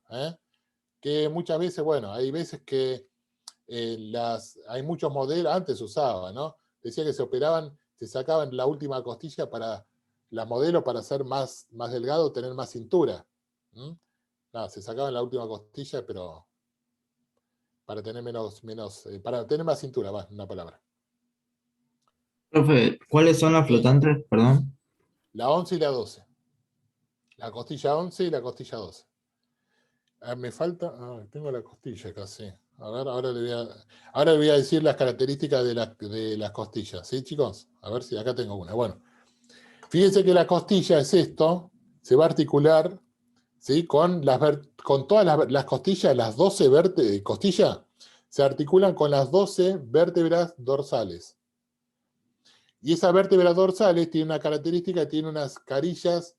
Que muchas veces, bueno, hay veces que hay muchos modelos, antes se usaba, ¿no? Decía que se sacaban la última costilla para las modelos para ser más delgado, tener más cintura. No, se sacaban la última costilla, pero para tener para tener más cintura, va, una palabra. Profe, ¿cuáles son las flotantes? Perdón. La 11 y la 12. La costilla 11 y la costilla 12. Me falta... tengo la costilla casi. A ver, ahora le voy a decir las características de las costillas. ¿Sí, chicos? A ver si acá tengo una. Bueno, fíjense que la costilla es esto. Se va a articular, ¿sí? Con todas las costillas, las 12 costillas, se articulan con las 12 vértebras dorsales. Y esas vértebras dorsales tienen una característica, tienen unas carillas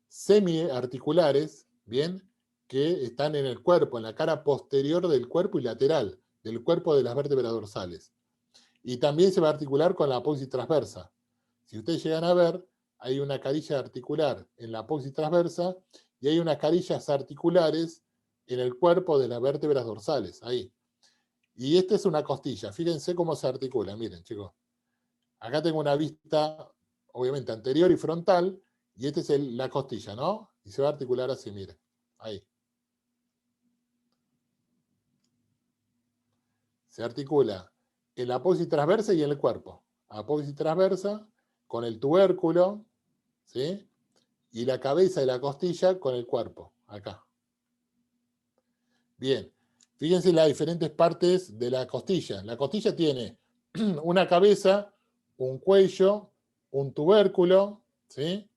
semiarticulares, ¿bien? Que están en el cuerpo, en la cara posterior del cuerpo y lateral del cuerpo de las vértebras dorsales. Y también se va a articular con la apófisis transversa. Si ustedes llegan a ver, hay una carilla articular en la apófisis transversa y hay unas carillas articulares en el cuerpo de las vértebras dorsales, ahí. Y esta es una costilla. Fíjense cómo se articula, miren, chicos. Acá tengo una vista, obviamente, anterior y frontal, y esta es la costilla, ¿no? Y se va a articular así, miren. Ahí. Se articula en la apófisis transversa y en el cuerpo. Apófisis transversa con el tubérculo, ¿sí? Y la cabeza de la costilla con el cuerpo, acá. Bien. Fíjense las diferentes partes de la costilla. La costilla tiene una cabeza, un cuello, un tubérculo, ¿sí?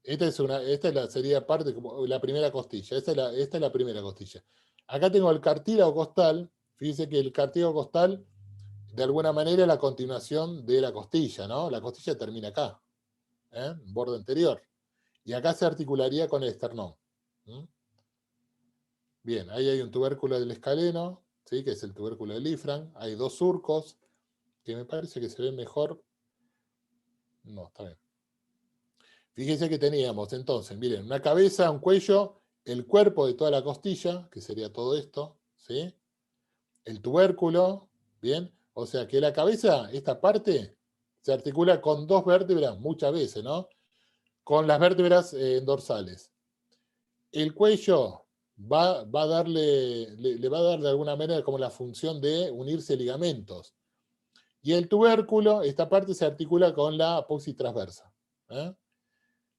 Sería parte, como la primera costilla. Esta es la primera costilla. Acá tengo el cartílago costal. Fíjense que el cartílago costal, de alguna manera, es la continuación de la costilla, ¿no? La costilla termina acá, borde anterior. Y acá se articularía con el esternón. Bien, ahí hay un tubérculo del escaleno, ¿sí? Que es el tubérculo del diafragma. Hay dos surcos, que me parece que se ven mejor. No, está bien. Fíjense que teníamos entonces, miren, una cabeza, un cuello, el cuerpo de toda la costilla, que sería todo esto, ¿sí? El tubérculo, ¿bien? O sea que la cabeza, esta parte, se articula con dos vértebras muchas veces, ¿no? Con las vértebras dorsales. El cuello le va a dar de alguna manera como la función de unirse ligamentos. Y el tubérculo, esta parte se articula con la apófisis transversa.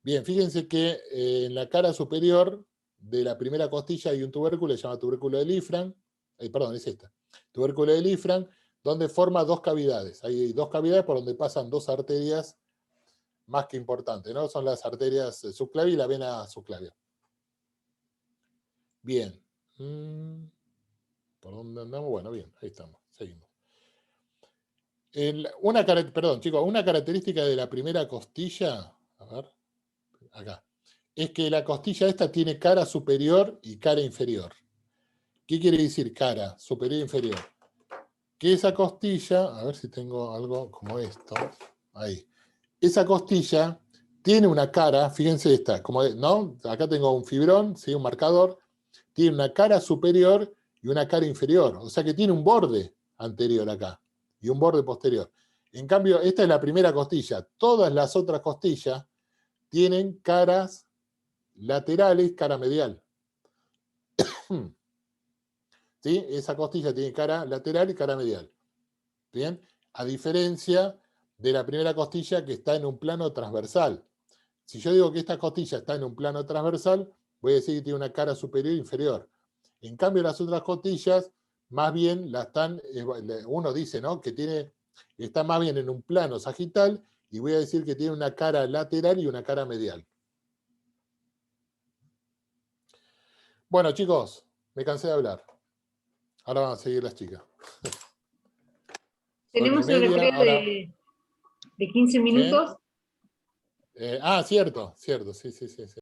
Bien, fíjense que en la cara superior de la primera costilla hay un tubérculo, se llama tubérculo del diafragma. Perdón, es esta. Tubérculo del diafragma, donde forma dos cavidades. Hay dos cavidades por donde pasan dos arterias más que importantes, ¿no? Son las arterias subclavia y la vena subclavia. Bien. ¿Por dónde andamos? Bueno, bien, ahí estamos. Seguimos. Perdón, chicos, una característica de la primera costilla, a ver, acá, es que la costilla esta tiene cara superior y cara inferior. ¿Qué quiere decir cara superior e inferior? Que esa costilla, a ver si tengo algo como esto, ahí. Esa costilla tiene una cara, fíjense esta, ¿no? Acá tengo un fibrón, ¿sí? Un marcador, tiene una cara superior y una cara inferior, o sea que tiene un borde anterior acá y un borde posterior. En cambio, esta es la primera costilla. Todas las otras costillas tienen caras laterales, cara medial. ¿Sí? Esa costilla tiene cara lateral y cara medial. ¿Bien? A diferencia de la primera costilla que está en un plano transversal. Si yo digo que esta costilla está en un plano transversal, voy a decir que tiene una cara superior e inferior. En cambio, las otras costillas, más bien, uno dice, ¿no? Que está más bien en un plano sagital, y voy a decir que tiene una cara lateral y una cara medial. Bueno, chicos, me cansé de hablar. Ahora van a seguir las chicas. Tenemos un recreo de 15 minutos. Cierto, sí.